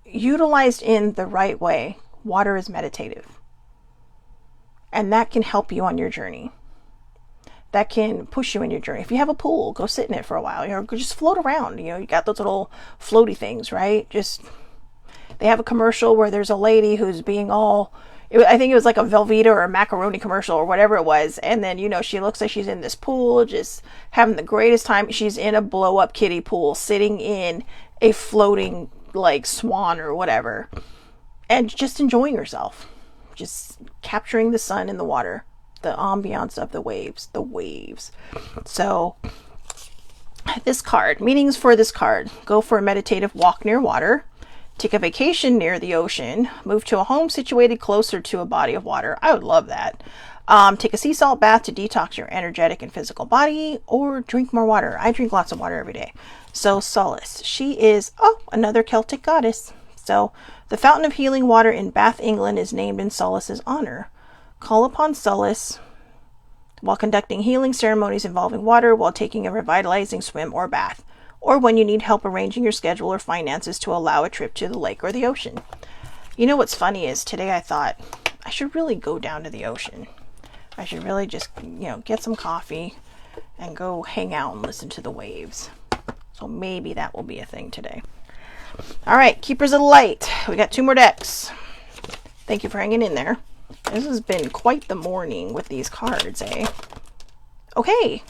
utilized in the right way, water is meditative. And that can help you on your journey. That can push you in your journey. If you have a pool, go sit in it for a while. Just float around. You got those little floaty things, right? They have a commercial where there's a lady who's being I think it was like a Velveeta or a macaroni commercial or whatever it was. And then, she looks like she's in this pool, just having the greatest time. She's in a blow up kiddie pool, sitting in a floating like swan or whatever, and just enjoying herself, just capturing the sun in the water, the ambiance of the waves. So this card, meanings for this card: go for a meditative walk near water, take a vacation near the ocean, move to a home situated closer to a body of water. I would love that. Take a sea salt bath to detox your energetic and physical body, or drink more water. I drink lots of water every day. So Solace, she is, another Celtic goddess. So the fountain of healing water in Bath, England is named in Solace's honor. Call upon Solace while conducting healing ceremonies involving water, while taking a revitalizing swim or bath, or when you need help arranging your schedule or finances to allow a trip to the lake or the ocean. What's funny is today I thought I should really go down to the ocean. I should really just, get some coffee and go hang out and listen to the waves. So maybe that will be a thing today. All right, Keepers of the Light. We got 2 more decks. Thank you for hanging in there. This has been quite the morning with these cards, eh? Okay.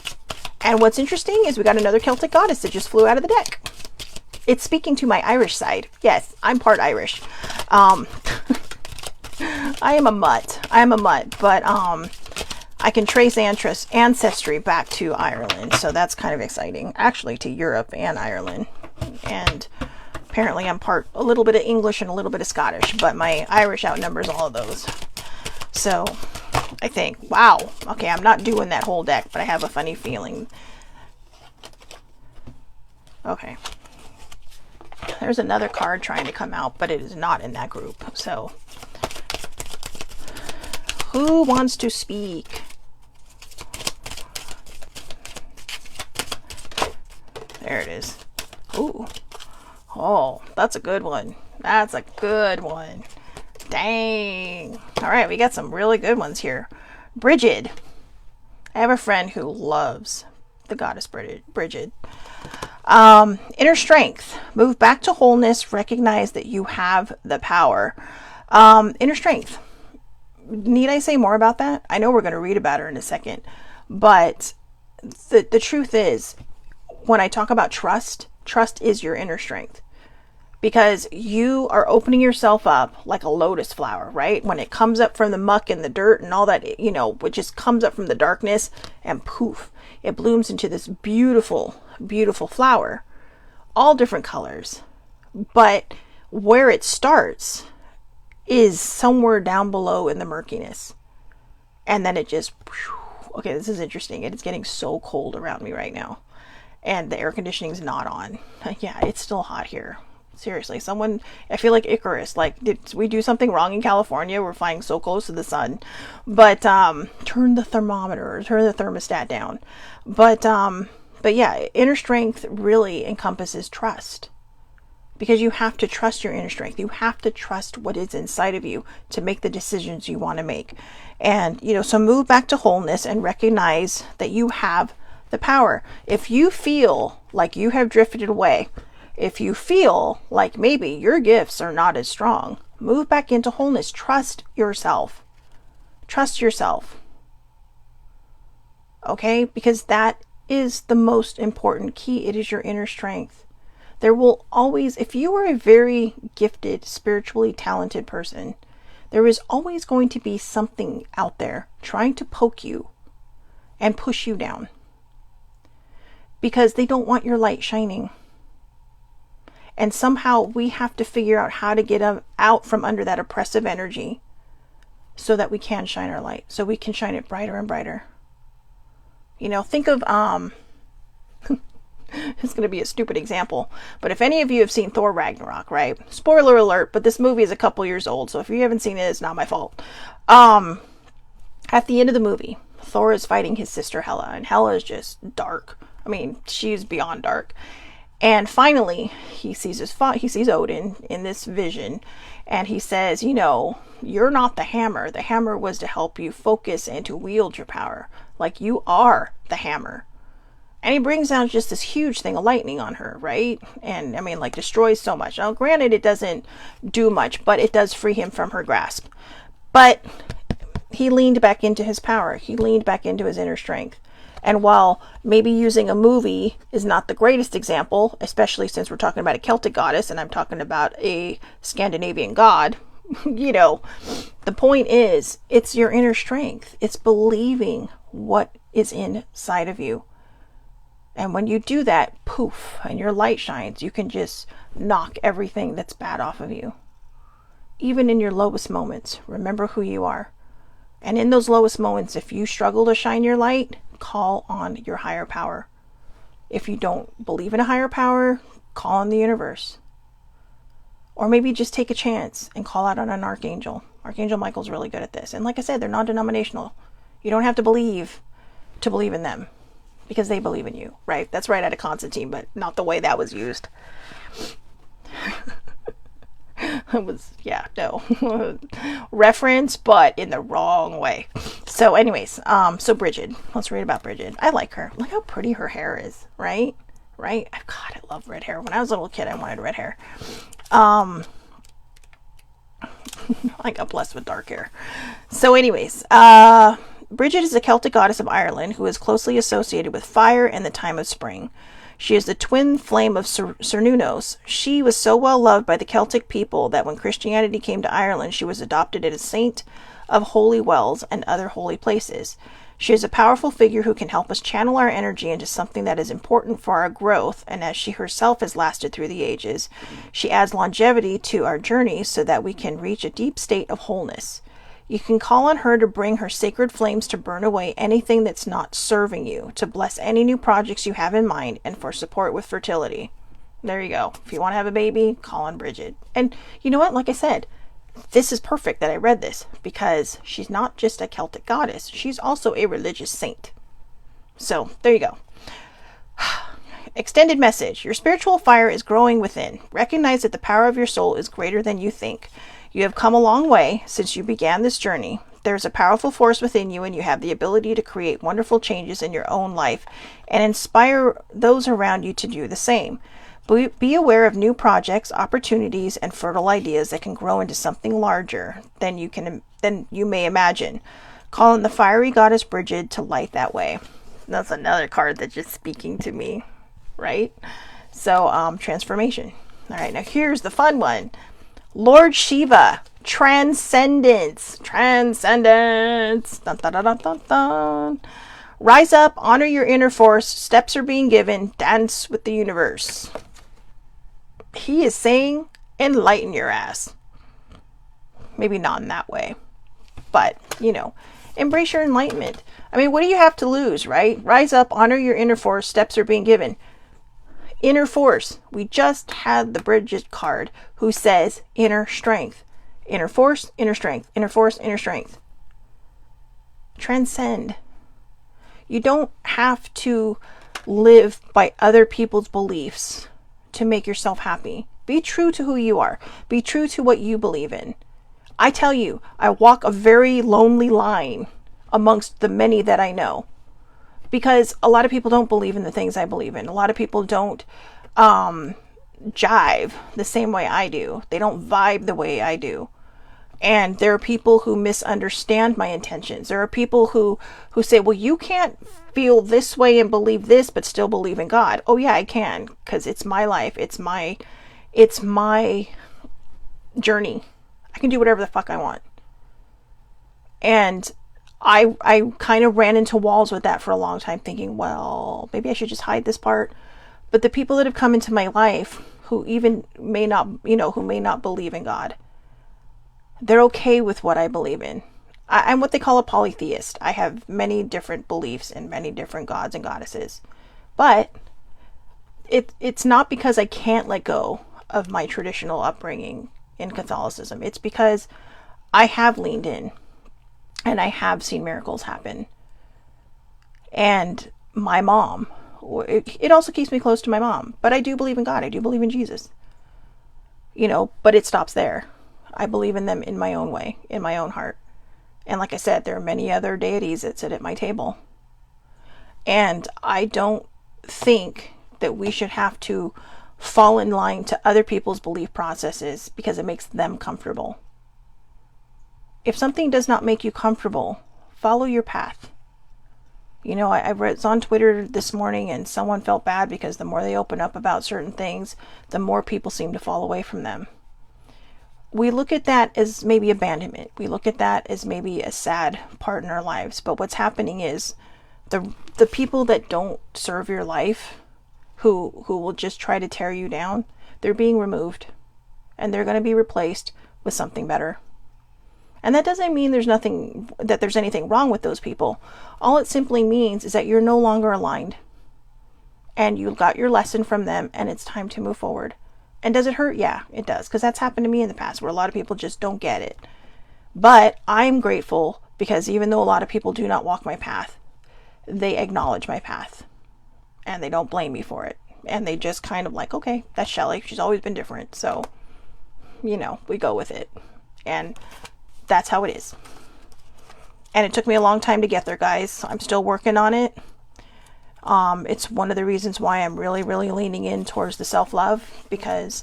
And what's interesting is we got another Celtic goddess that just flew out of the deck. It's speaking to my Irish side. Yes, I'm part Irish. I am a mutt, but I can trace ancestry back to Ireland, so that's kind of exciting. Actually, to Europe and Ireland. And apparently I'm a little bit of English and a little bit of Scottish, but my Irish outnumbers all of those. So I think, wow, okay, I'm not doing that whole deck, but I have a funny feeling. Okay. There's another card trying to come out, but it is not in that group. So who wants to speak? There it is. Ooh. Oh, that's a good one. That's a good one. Dang. All right, we got some really good ones here. Bridget. I have a friend who loves the goddess Bridget. Inner strength. Move back to wholeness. Recognize that you have the power. Inner strength. Need I say more about that? I know we're going to read about her in a second, but the truth is, when I talk about trust is your inner strength, because you are opening yourself up like a lotus flower, right? When it comes up from the muck and the dirt and all that, it just comes up from the darkness and poof, it blooms into this beautiful, beautiful flower, all different colors. But where it starts is somewhere down below in the murkiness. And then it just, okay, this is interesting. It's getting so cold around me right now. And the air conditioning is not on. Yeah, it's still hot here. Seriously, I feel like Icarus. Like, did we do something wrong in California? We're flying so close to the sun. But turn the thermostat down. But yeah, inner strength really encompasses trust. Because you have to trust your inner strength. You have to trust what is inside of you to make the decisions you want to make. And, so move back to wholeness and recognize that you have the power. If you feel like you have drifted away, if you feel like maybe your gifts are not as strong, move back into wholeness. Trust yourself. Trust yourself. Okay? Because that is the most important key. It is your inner strength. There will always, if you are a very gifted, spiritually talented person, there is always going to be something out there trying to poke you and push you down, because they don't want your light shining. And somehow we have to figure out how to get out from under that oppressive energy so that we can shine our light, so we can shine it brighter and brighter. Think of, it's going to be a stupid example, but if any of you have seen Thor Ragnarok, right? Spoiler alert, but this movie is a couple years old, so if you haven't seen it, it's not my fault. At the end of the movie, Thor is fighting his sister Hela, and Hela is just dark. I mean, she's beyond dark. And finally, he sees he sees Odin in this vision, and he says, you know, you're not the hammer. The hammer was to help you focus and to wield your power. Like, you are the hammer. And he brings down just this huge thing of lightning on her, right? And I mean, like, destroys so much. Now, granted, it doesn't do much, but it does free him from her grasp. But he leaned back into his power. He leaned back into his inner strength. And while maybe using a movie is not the greatest example, especially since we're talking about a Celtic goddess and I'm talking about a Scandinavian god, you know, the point is, it's your inner strength. It's believing what is inside of you. And when you do that, poof, and your light shines, you can just knock everything that's bad off of you. Even in your lowest moments, remember who you are. And in those lowest moments, if you struggle to shine your light, call on your higher power. If you don't believe in a higher power, call on the universe. Or maybe just take a chance and call out on an archangel. Archangel Michael's really good at this. And like I said, they're non-denominational. You don't have to believe in them, because they believe in you, right? That's right out of Constantine, but not the way that was used. It was, yeah, no. Reference, but in the wrong way. So anyways, so Bridget. Let's read about Bridget. I like her. Look how pretty her hair is, right? Right? God, I love red hair. When I was a little kid, I wanted red hair. I got blessed with dark hair. So anyways, Bridget is a Celtic goddess of Ireland who is closely associated with fire and the time of spring. She is the twin flame of Cernunnos. She was so well loved by the Celtic people that when Christianity came to Ireland, she was adopted as a saint of holy wells and other holy places. She is a powerful figure who can help us channel our energy into something that is important for our growth, and as she herself has lasted through the ages, she adds longevity to our journey so that we can reach a deep state of wholeness. You can call on her to bring her sacred flames to burn away anything that's not serving you, to bless any new projects you have in mind, and for support with fertility. There you go. If you want to have a baby, call on Bridget. And you know what? Like I said, this is perfect that I read this, because she's not just a Celtic goddess. She's also a religious saint. So there you go. Extended message. Your spiritual fire is growing within. Recognize that the power of your soul is greater than you think. You have come a long way since you began this journey. There's a powerful force within you, and you have the ability to create wonderful changes in your own life and inspire those around you to do the same. Be aware of new projects, opportunities, and fertile ideas that can grow into something larger than you may imagine. Call on the fiery goddess Bridget to light that way. That's another card that's just speaking to me, right? So, transformation. All right, now here's the fun one. Lord Shiva, transcendence. Transcendence. Dun, dun, dun, dun, dun, dun. Rise up, honor your inner force. Steps are being given. Dance with the universe. He is saying, enlighten your ass. Maybe not in that way, but, you know, embrace your enlightenment. I mean, what do you have to lose, right? Rise up, honor your inner force. Steps are being given. Inner force. We just had the Bridget card who says inner strength. Inner force, inner strength. Inner force, inner strength. Transcend. You don't have to live by other people's beliefs to make yourself happy. Be true to who you are. Be true to what you believe in. I tell you, I walk a very lonely line amongst the many that I know. Because a lot of people don't believe in the things I believe in. A lot of people don't jive the same way I do. They don't vibe the way I do. And there are people who misunderstand my intentions. There are people who say, well, you can't feel this way and believe this, but still believe in God. Oh yeah, I can, because it's my life. It's my journey. I can do whatever the fuck I want. And I kind of ran into walls with that for a long time, thinking, well, maybe I should just hide this part. But the people that have come into my life who even may not believe in God, they're okay with what I believe in. I'm what they call a polytheist. I have many different beliefs in many different gods and goddesses. But it's not because I can't let go of my traditional upbringing in Catholicism. It's because I have leaned in and I have seen miracles happen. And my mom It also keeps me close to my mom. But I do believe in God. I do believe in Jesus. But it stops there. I believe in them in my own way, in my own heart. And like I said, there are many other deities that sit at my table. And I don't think that we should have to fall in line to other people's belief processes because it makes them comfortable. If something does not make you comfortable, follow your path. I was on Twitter this morning and someone felt bad because the more they open up about certain things, the more people seem to fall away from them. We look at that as maybe abandonment. We look at that as maybe a sad part in our lives. But what's happening is the people that don't serve your life, who will just try to tear you down, they're being removed. And they're going to be replaced with something better. And that doesn't mean there's anything wrong with those people. All it simply means is that you're no longer aligned. And you got your lesson from them and it's time to move forward. And does it hurt? Yeah, it does. Because that's happened to me in the past where a lot of people just don't get it. But I'm grateful because even though a lot of people do not walk my path, they acknowledge my path. And they don't blame me for it. And they just kind of like, okay, that's Shelly. She's always been different. So, we go with it. And that's how it is. And it took me a long time to get there, guys. I'm still working on it. It's one of the reasons why I'm really, really leaning in towards the self-love, because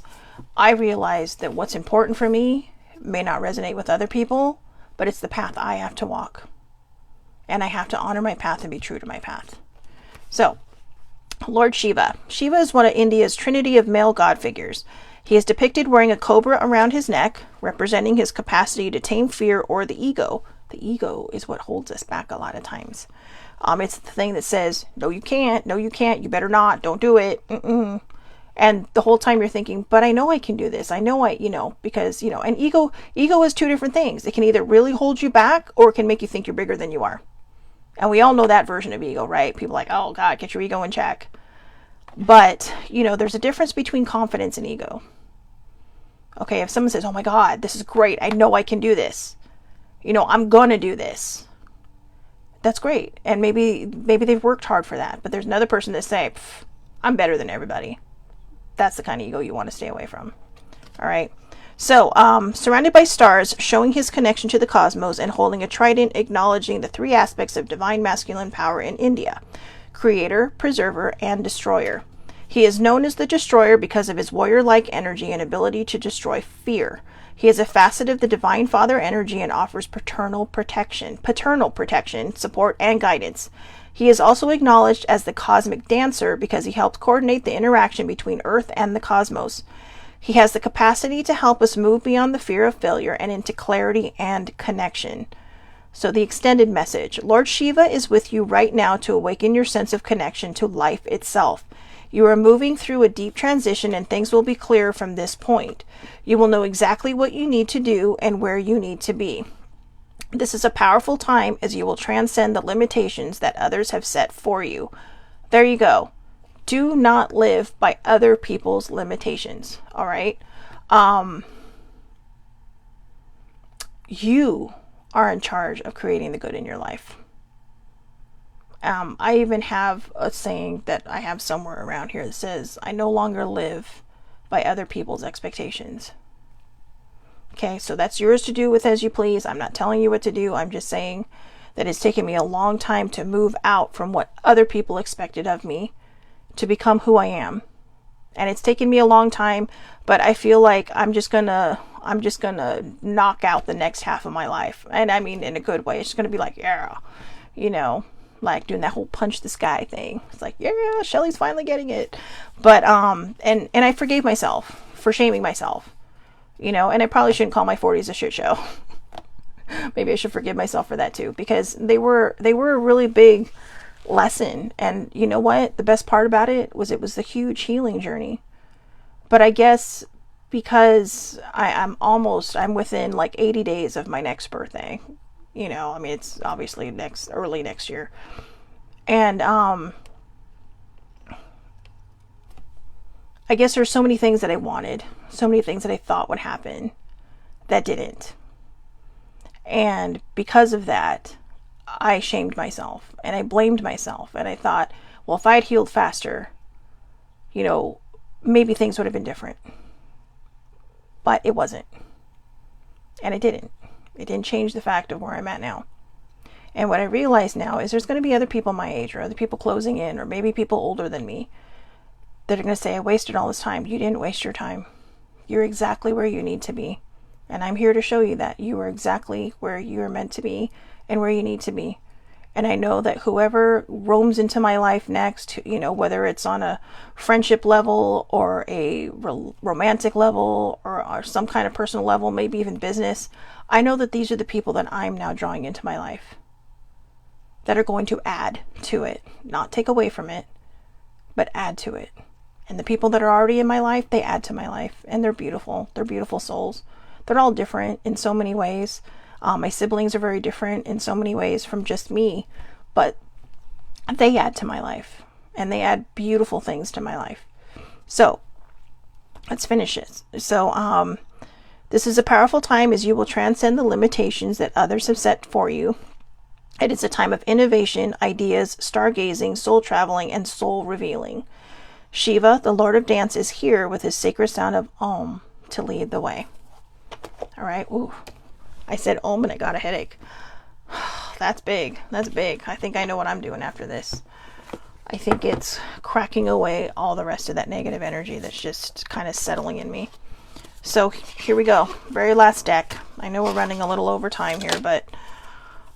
I realize that what's important for me may not resonate with other people, but it's the path I have to walk. And I have to honor my path and be true to my path. So, Lord Shiva. Shiva is one of India's trinity of male god figures. He is depicted wearing a cobra around his neck, representing his capacity to tame fear or the ego. The ego is what holds us back a lot of times. It's the thing that says, no, you can't, you better not, don't do it. And the whole time you're thinking, but I know I can do this. I know because, and ego is two different things. It can either really hold you back or it can make you think you're bigger than you are. And we all know that version of ego, right? People are like, oh God, get your ego in check. But, there's a difference between confidence and ego. Okay, if someone says, oh my God, this is great. I know I can do this. I'm going to do this. That's great. And maybe they've worked hard for that. But there's another person that say, I'm better than everybody. That's the kind of ego you want to stay away from. All right. So, surrounded by stars, showing his connection to the cosmos and holding a trident, acknowledging the three aspects of divine masculine power in India: creator, preserver, and destroyer. He is known as the destroyer because of his warrior-like energy and ability to destroy fear. He is a facet of the divine father energy and offers paternal protection, support, and guidance. He is also acknowledged as the cosmic dancer because he helps coordinate the interaction between Earth and the cosmos. He has the capacity to help us move beyond the fear of failure and into clarity and connection. So the extended message: Lord Shiva is with you right now to awaken your sense of connection to life itself. You are moving through a deep transition and things will be clear from this point. You will know exactly what you need to do and where you need to be. This is a powerful time as you will transcend the limitations that others have set for you. There you go. Do not live by other people's limitations. All right. You are in charge of creating the good in your life. I even have a saying that I have somewhere around here that says, I no longer live by other people's expectations. Okay, so that's yours to do with as you please. I'm not telling you what to do. I'm just saying that it's taken me a long time to move out from what other people expected of me to become who I am. And it's taken me a long time, but I feel like I'm just gonna knock out the next half of my life. And I mean in a good way. It's just gonna be like, yeah, like doing that whole punch the sky thing. It's like, yeah, Shelly's finally getting it. But and I forgave myself for shaming myself. And I probably shouldn't call my 40s a shit show. Maybe I should forgive myself for that too, because they were a really big lesson. And you know what? The best part about it was a huge healing journey. But I guess because I'm within like 80 days of my next birthday. It's obviously early next year. And I guess there's so many things that I wanted, so many things that I thought would happen that didn't. And because of that, I shamed myself and I blamed myself. And I thought, well, if I had healed faster, you know, maybe things would have been different. But it wasn't. And it didn't. It didn't change the fact of where I'm at now. And what I realize now is there's going to be other people my age, or other people closing in, or maybe people older than me, that are going to say, I wasted all this time. You didn't waste your time. You're exactly where you need to be. And I'm here to show you that you are exactly where you are meant to be and where you need to be. And I know that whoever roams into my life next, you know, whether it's on a friendship level or a romantic level or some kind of personal level, maybe even business, I know that these are the people that I'm now drawing into my life that are going to add to it, not take away from it, but add to it. And the people that are already in my life, they add to my life, and they're beautiful. They're beautiful souls. They're all different in so many ways. My siblings are very different in so many ways from just me, but they add to my life, and they add beautiful things to my life. So let's finish it. So this is a powerful time as you will transcend the limitations that others have set for you. It is a time of innovation, ideas, stargazing, soul traveling, and soul revealing. Shiva, the Lord of Dance, is here with his sacred sound of Om to lead the way. All right. Ooh. I said Om and I got a headache. That's big. That's big. I think I know what I'm doing after this. I think it's cracking away all the rest of that negative energy that's just kind of settling in me. So here we go. Very last deck. I know we're running a little over time here, but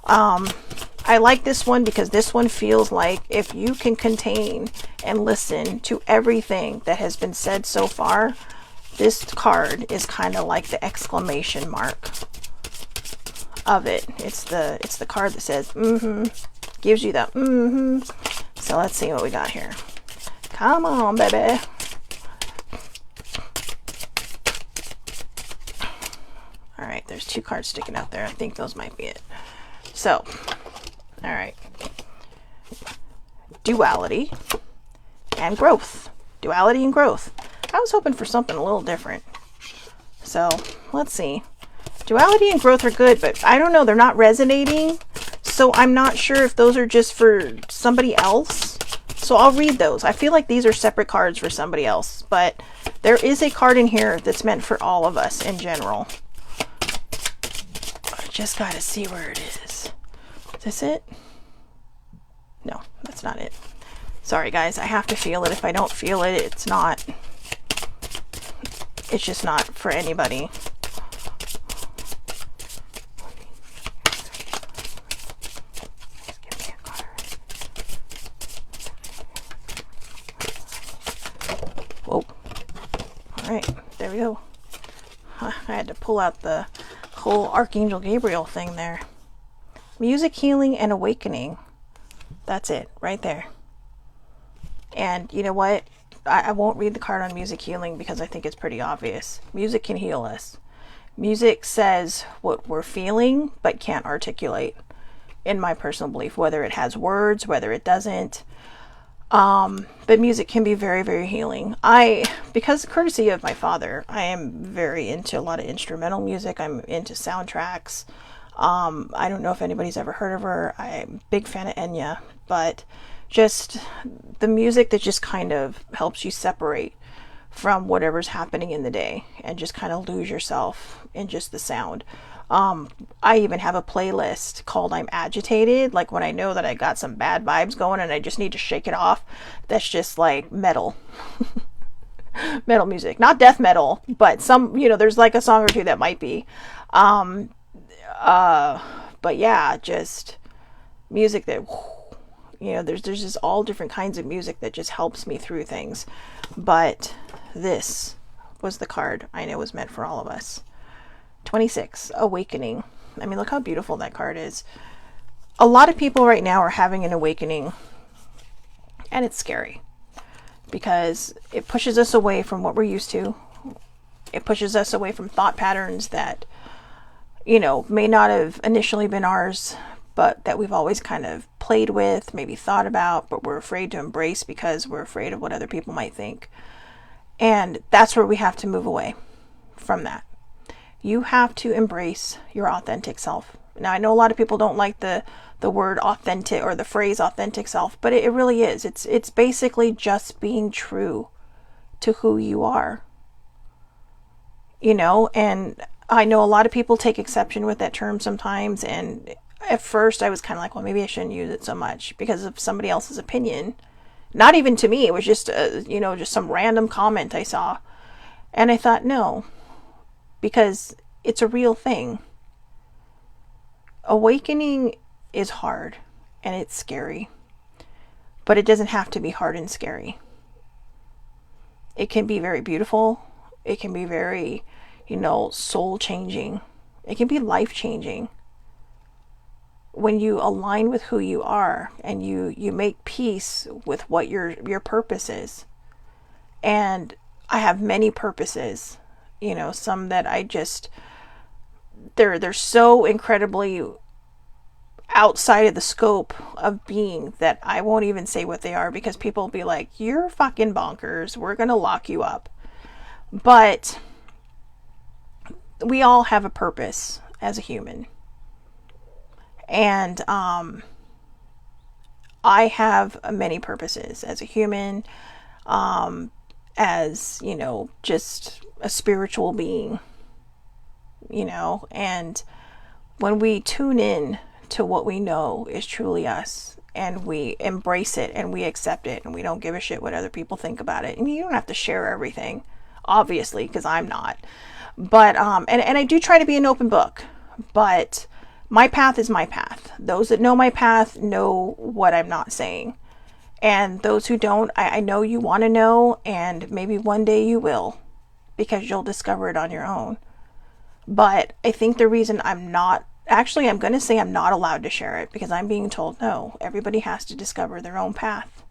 I like this one because this one feels like if you can contain and listen to everything that has been said so far, this card is kind of like the exclamation mark of it. It's the card that says gives you the So let's see what we got here. Come on, baby. All right, there's two cards sticking out there. I think those might be it. So, all right. Duality and growth. Duality and growth. I was hoping for something a little different. So, let's see. Duality and growth are good, but I don't know. They're not resonating. So, I'm not sure if those are just for somebody else. So, I'll read those. I feel like these are separate cards for somebody else. But there is a card in here that's meant for all of us in general. I just got to see where it is. Is this it? No, that's not it. Sorry, guys. I have to feel it. If I don't feel it, it's not. It's just not for anybody. Whoa. All right, there we go. I had to pull out the whole Archangel Gabriel thing there. Music, healing, and awakening. That's it, right there. And you know what? I won't read the card on music healing because I think it's pretty obvious. Music can heal us. Music says what we're feeling but can't articulate, in my personal belief, whether it has words, whether it doesn't. But music can be very, very healing. Because courtesy of my father, I am very into a lot of instrumental music. I'm into soundtracks. I don't know if anybody's ever heard of her. I'm a big fan of Enya, but just the music that just kind of helps you separate from whatever's happening in the day and just kind of lose yourself in just the sound. I even have a playlist called I'm Agitated, like when I know that I got some bad vibes going and I just need to shake it off. That's just like metal. Metal music, not death metal, but some, there's like a song or two that might be. But yeah, just music that, there's just all different kinds of music that just helps me through things. But this was the card I know was meant for all of us. 26, Awakening. I mean, look how beautiful that card is. A lot of people right now are having an awakening, and it's scary because it pushes us away from what we're used to. It pushes us away from thought patterns that, may not have initially been ours, but that we've always kind of played with, maybe thought about, but we're afraid to embrace because we're afraid of what other people might think. And that's where we have to move away from that. You have to embrace your authentic self. Now, I know a lot of people don't like the word authentic or the phrase authentic self, but it really is. It's basically just being true to who you are. You know, and I know a lot of people take exception with that term sometimes, and at first I was kind of like, well, maybe I shouldn't use it so much because of somebody else's opinion. Not even to me, it was just just some random comment I saw. And I thought, no, because it's a real thing. Awakening is hard and it's scary, but it doesn't have to be hard and scary. It can be very beautiful. It can be very, soul changing. It can be life changing. When you align with who you are and you make peace with what your purpose is. And I have many purposes, some that I just, they're so incredibly outside of the scope of being that I won't even say what they are, because people will be like, you're fucking bonkers, we're gonna lock you up. But we all have a purpose as a human. And I have many purposes as a human, as, just a spiritual being, and when we tune in to what we know is truly us, and we embrace it and we accept it and we don't give a shit what other people think about it. I mean, you don't have to share everything, obviously, because I'm not. But, and I do try to be an open book, but my path is my path. Those that know my path know what I'm not saying. And those who don't, I know you want to know, and maybe one day you will, because you'll discover it on your own. But I think the reason I'm going to say I'm not allowed to share it, because I'm being told, no, everybody has to discover their own path.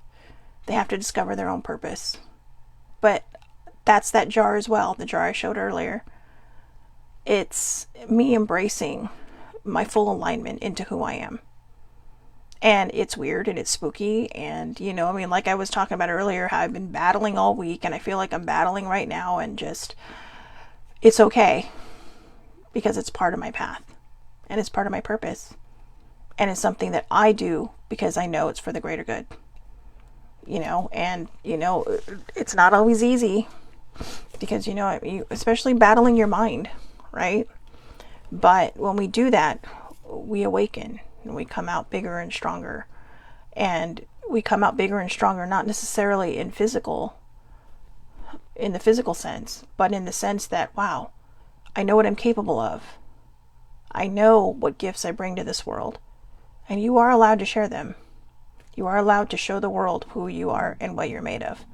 They have to discover their own purpose. But that's that jar as well, the jar I showed earlier. It's me embracing my full alignment into who I am. And it's weird and it's spooky, and like I was talking about earlier, how I've been battling all week, and I feel like I'm battling right now, and just, it's okay, because it's part of my path and it's part of my purpose, and it's something that I do because I know it's for the greater good. It's not always easy, because especially battling your mind, right? But when we do that, we awaken. And we come out bigger and stronger. And we come out bigger and stronger, not necessarily in the physical sense, but in the sense that, wow, I know what I'm capable of. I know what gifts I bring to this world. And you are allowed to share them. You are allowed to show the world who you are and what you're made of.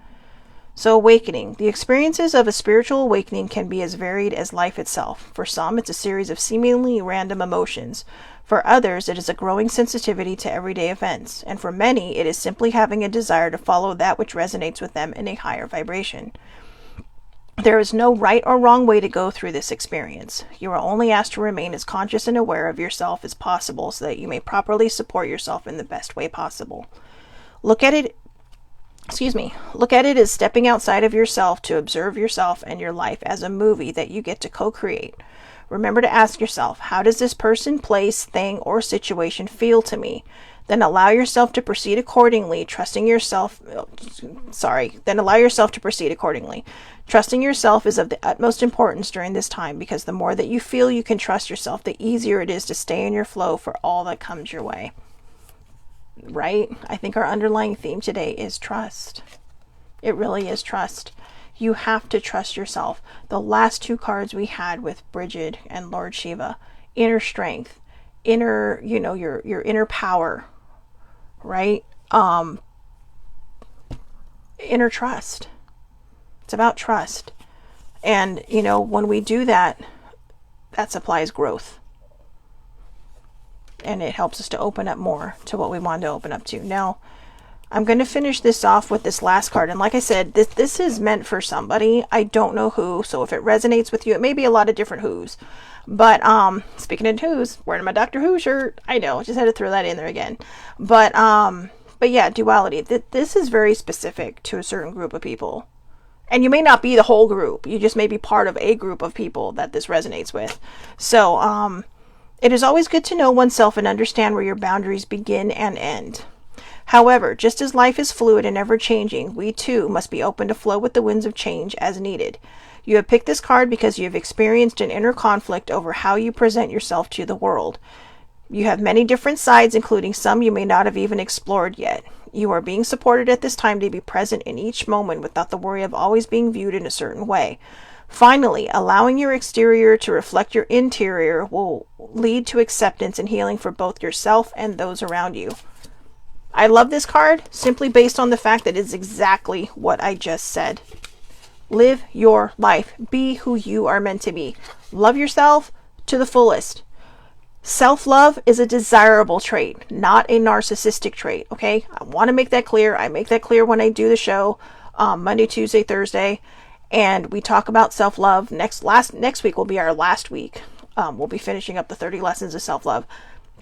So awakening. The experiences of a spiritual awakening can be as varied as life itself. For some, it's a series of seemingly random emotions. For others, it is a growing sensitivity to everyday events. And for many, it is simply having a desire to follow that which resonates with them in a higher vibration. There is no right or wrong way to go through this experience. You are only asked to remain as conscious and aware of yourself as possible, so that you may properly support yourself in the best way possible. Look at it as stepping outside of yourself to observe yourself and your life as a movie that you get to co-create. Remember to ask yourself, how does this person, place, thing, or situation feel to me? Then allow yourself to proceed accordingly, Trusting yourself is of the utmost importance during this time, because the more that you feel you can trust yourself, the easier it is to stay in your flow for all that comes your way. Right? I think our underlying theme today is trust. It really is trust. You have to trust yourself. The last two cards we had with Bridget and Lord Shiva, inner strength, your inner power, right? Inner trust. It's about trust. And, when we do that, that supplies growth. And it helps us to open up more to what we want to open up to. Now, I'm going to finish this off with this last card. And like I said, this is meant for somebody. I don't know who. So if it resonates with you, it may be a lot of different who's. But speaking of who's, wearing my Doctor Who shirt. I know, just had to throw that in there again. But yeah, duality. This is very specific to a certain group of people. And you may not be the whole group. You just may be part of a group of people that this resonates with. So, it is always good to know oneself and understand where your boundaries begin and end. However, just as life is fluid and ever-changing, we too must be open to flow with the winds of change as needed. You have picked this card because you have experienced an inner conflict over how you present yourself to the world. You have many different sides, including some you may not have even explored yet. You are being supported at this time to be present in each moment without the worry of always being viewed in a certain way. Finally, allowing your exterior to reflect your interior will lead to acceptance and healing for both yourself and those around you. I love this card simply based on the fact that it's exactly what I just said. Live your life. Be who you are meant to be. Love yourself to the fullest. Self-love is a desirable trait, not a narcissistic trait, okay? I want to make that clear. I make that clear when I do the show, Monday, Tuesday, Thursday, and we talk about self-love. Next week will be our last week. We'll be finishing up the 30 lessons of self-love.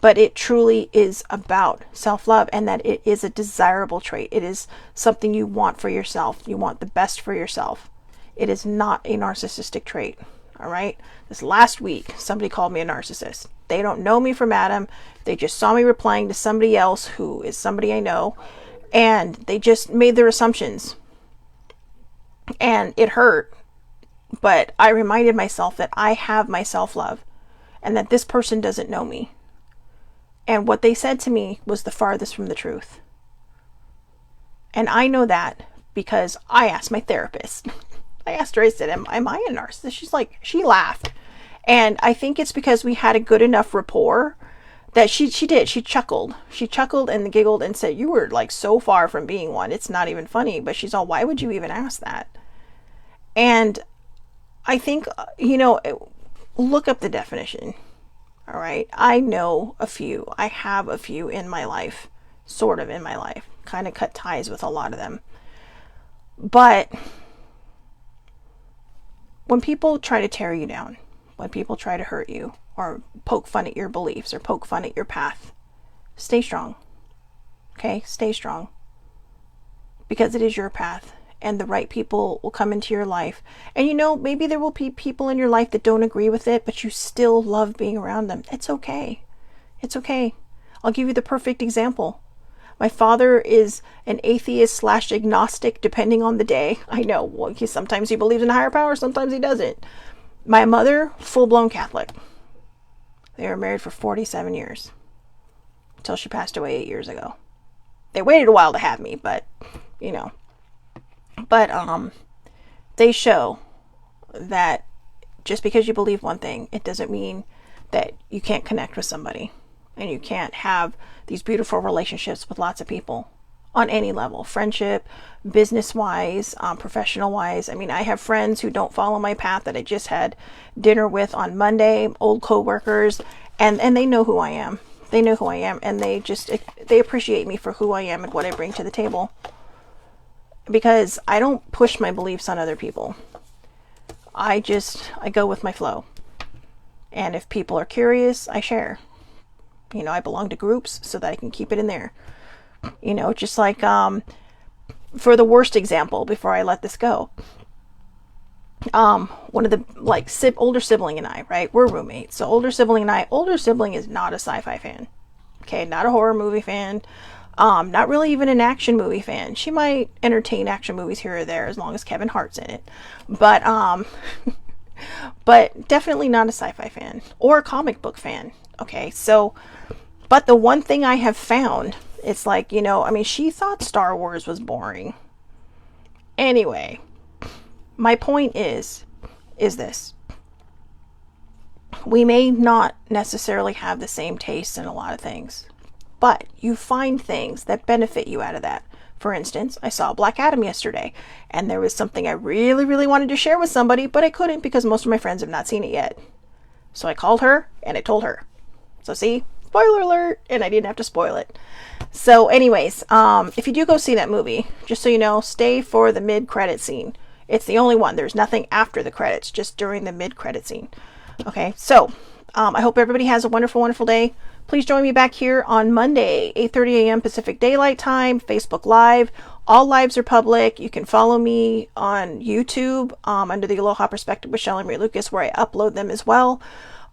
But it truly is about self-love, and that it is a desirable trait. It is something you want for yourself. You want the best for yourself. It is not a narcissistic trait, all right? This last week, somebody called me a narcissist. They don't know me from Adam. They just saw me replying to somebody else who is somebody I know, and they just made their assumptions. And it hurt, but I reminded myself that I have my self-love, and that this person doesn't know me. And what they said to me was the farthest from the truth. And I know that because I asked my therapist. I asked her, I said, am I a narcissist? She laughed. And I think it's because we had a good enough rapport that she did. She chuckled. She chuckled and giggled and said, you were like so far from being one. It's not even funny. But she's all, why would you even ask that? And I think, look up the definition. All right. I know a few. I have a few in my life, sort of in my life, kind of cut ties with a lot of them. But when people try to tear you down, when people try to hurt you or poke fun at your beliefs or poke fun at your path, stay strong. Okay. Stay strong, because it is your path. And the right people will come into your life. And maybe there will be people in your life that don't agree with it, but you still love being around them. It's okay. It's okay. I'll give you the perfect example. My father is an atheist / agnostic, depending on the day. I know. Well, sometimes he believes in a higher power, sometimes he doesn't. My mother, full-blown Catholic. They were married for 47 years. Until she passed away 8 years ago. They waited a while to have me, but, But they show that just because you believe one thing, it doesn't mean that you can't connect with somebody and you can't have these beautiful relationships with lots of people on any level, friendship, business-wise, professional-wise. I mean, I have friends who don't follow my path that I just had dinner with on Monday, old co-workers, and they know who I am. They know who I am, and they appreciate me for who I am and what I bring to the table. Because I don't push my beliefs on other people. I go with my flow. And if people are curious, I share. I belong to groups so that I can keep it in there. Just like, for the worst example, before I let this go. One of the, older sibling and I, right? We're roommates. So older sibling is not a sci-fi fan. Okay, not a horror movie fan. Not really even an action movie fan. She might entertain action movies here or there as long as Kevin Hart's in it. But but definitely not a sci-fi fan or a comic book fan. Okay, so, but the one thing I have found, it's like, she thought Star Wars was boring. Anyway, my point is this. We may not necessarily have the same tastes in a lot of things, but you find things that benefit you out of that. For instance, I saw Black Adam yesterday, and there was something I really, really wanted to share with somebody, but I couldn't because most of my friends have not seen it yet. So I called her, and I told her. So see, spoiler alert, and I didn't have to spoil it. So anyways, if you do go see that movie, just so you know, stay for the mid-credit scene. It's the only one. There's nothing after the credits, just during the mid-credit scene. Okay, so I hope everybody has a wonderful, wonderful day. Please join me back here on Monday, 8:30 a.m. Pacific Daylight Time, Facebook Live. All lives are public. You can follow me on YouTube under the Aloha Perspective with Shelly Marie Lucas, where I upload them as well.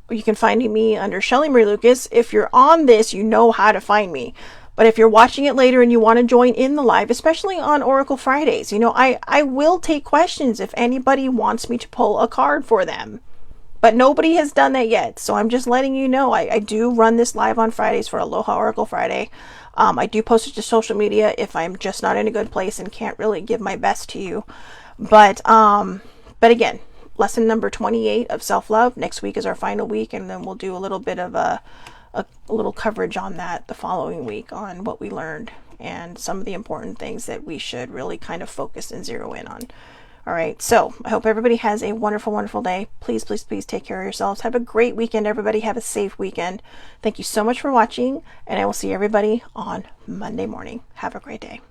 You can find me under Shelly Marie Lucas. If you're on this, you know how to find me. But if you're watching it later and you want to join in the live, especially on Oracle Fridays, you know, I will take questions if anybody wants me to pull a card for them. But nobody has done that yet. So I'm just letting you know, I do run this live on Fridays for Aloha Oracle Friday. I do post it to social media if I'm just not in a good place and can't really give my best to you. But again, lesson number 28 of self-love. Next week is our final week, and then we'll do a little bit of a little coverage on that the following week on what we learned and some of the important things that we should really kind of focus and zero in on. All right, so I hope everybody has a wonderful, wonderful day. Please, please, please take care of yourselves. Have a great weekend, everybody. Have a safe weekend. Thank you so much for watching, and I will see everybody on Monday morning. Have a great day.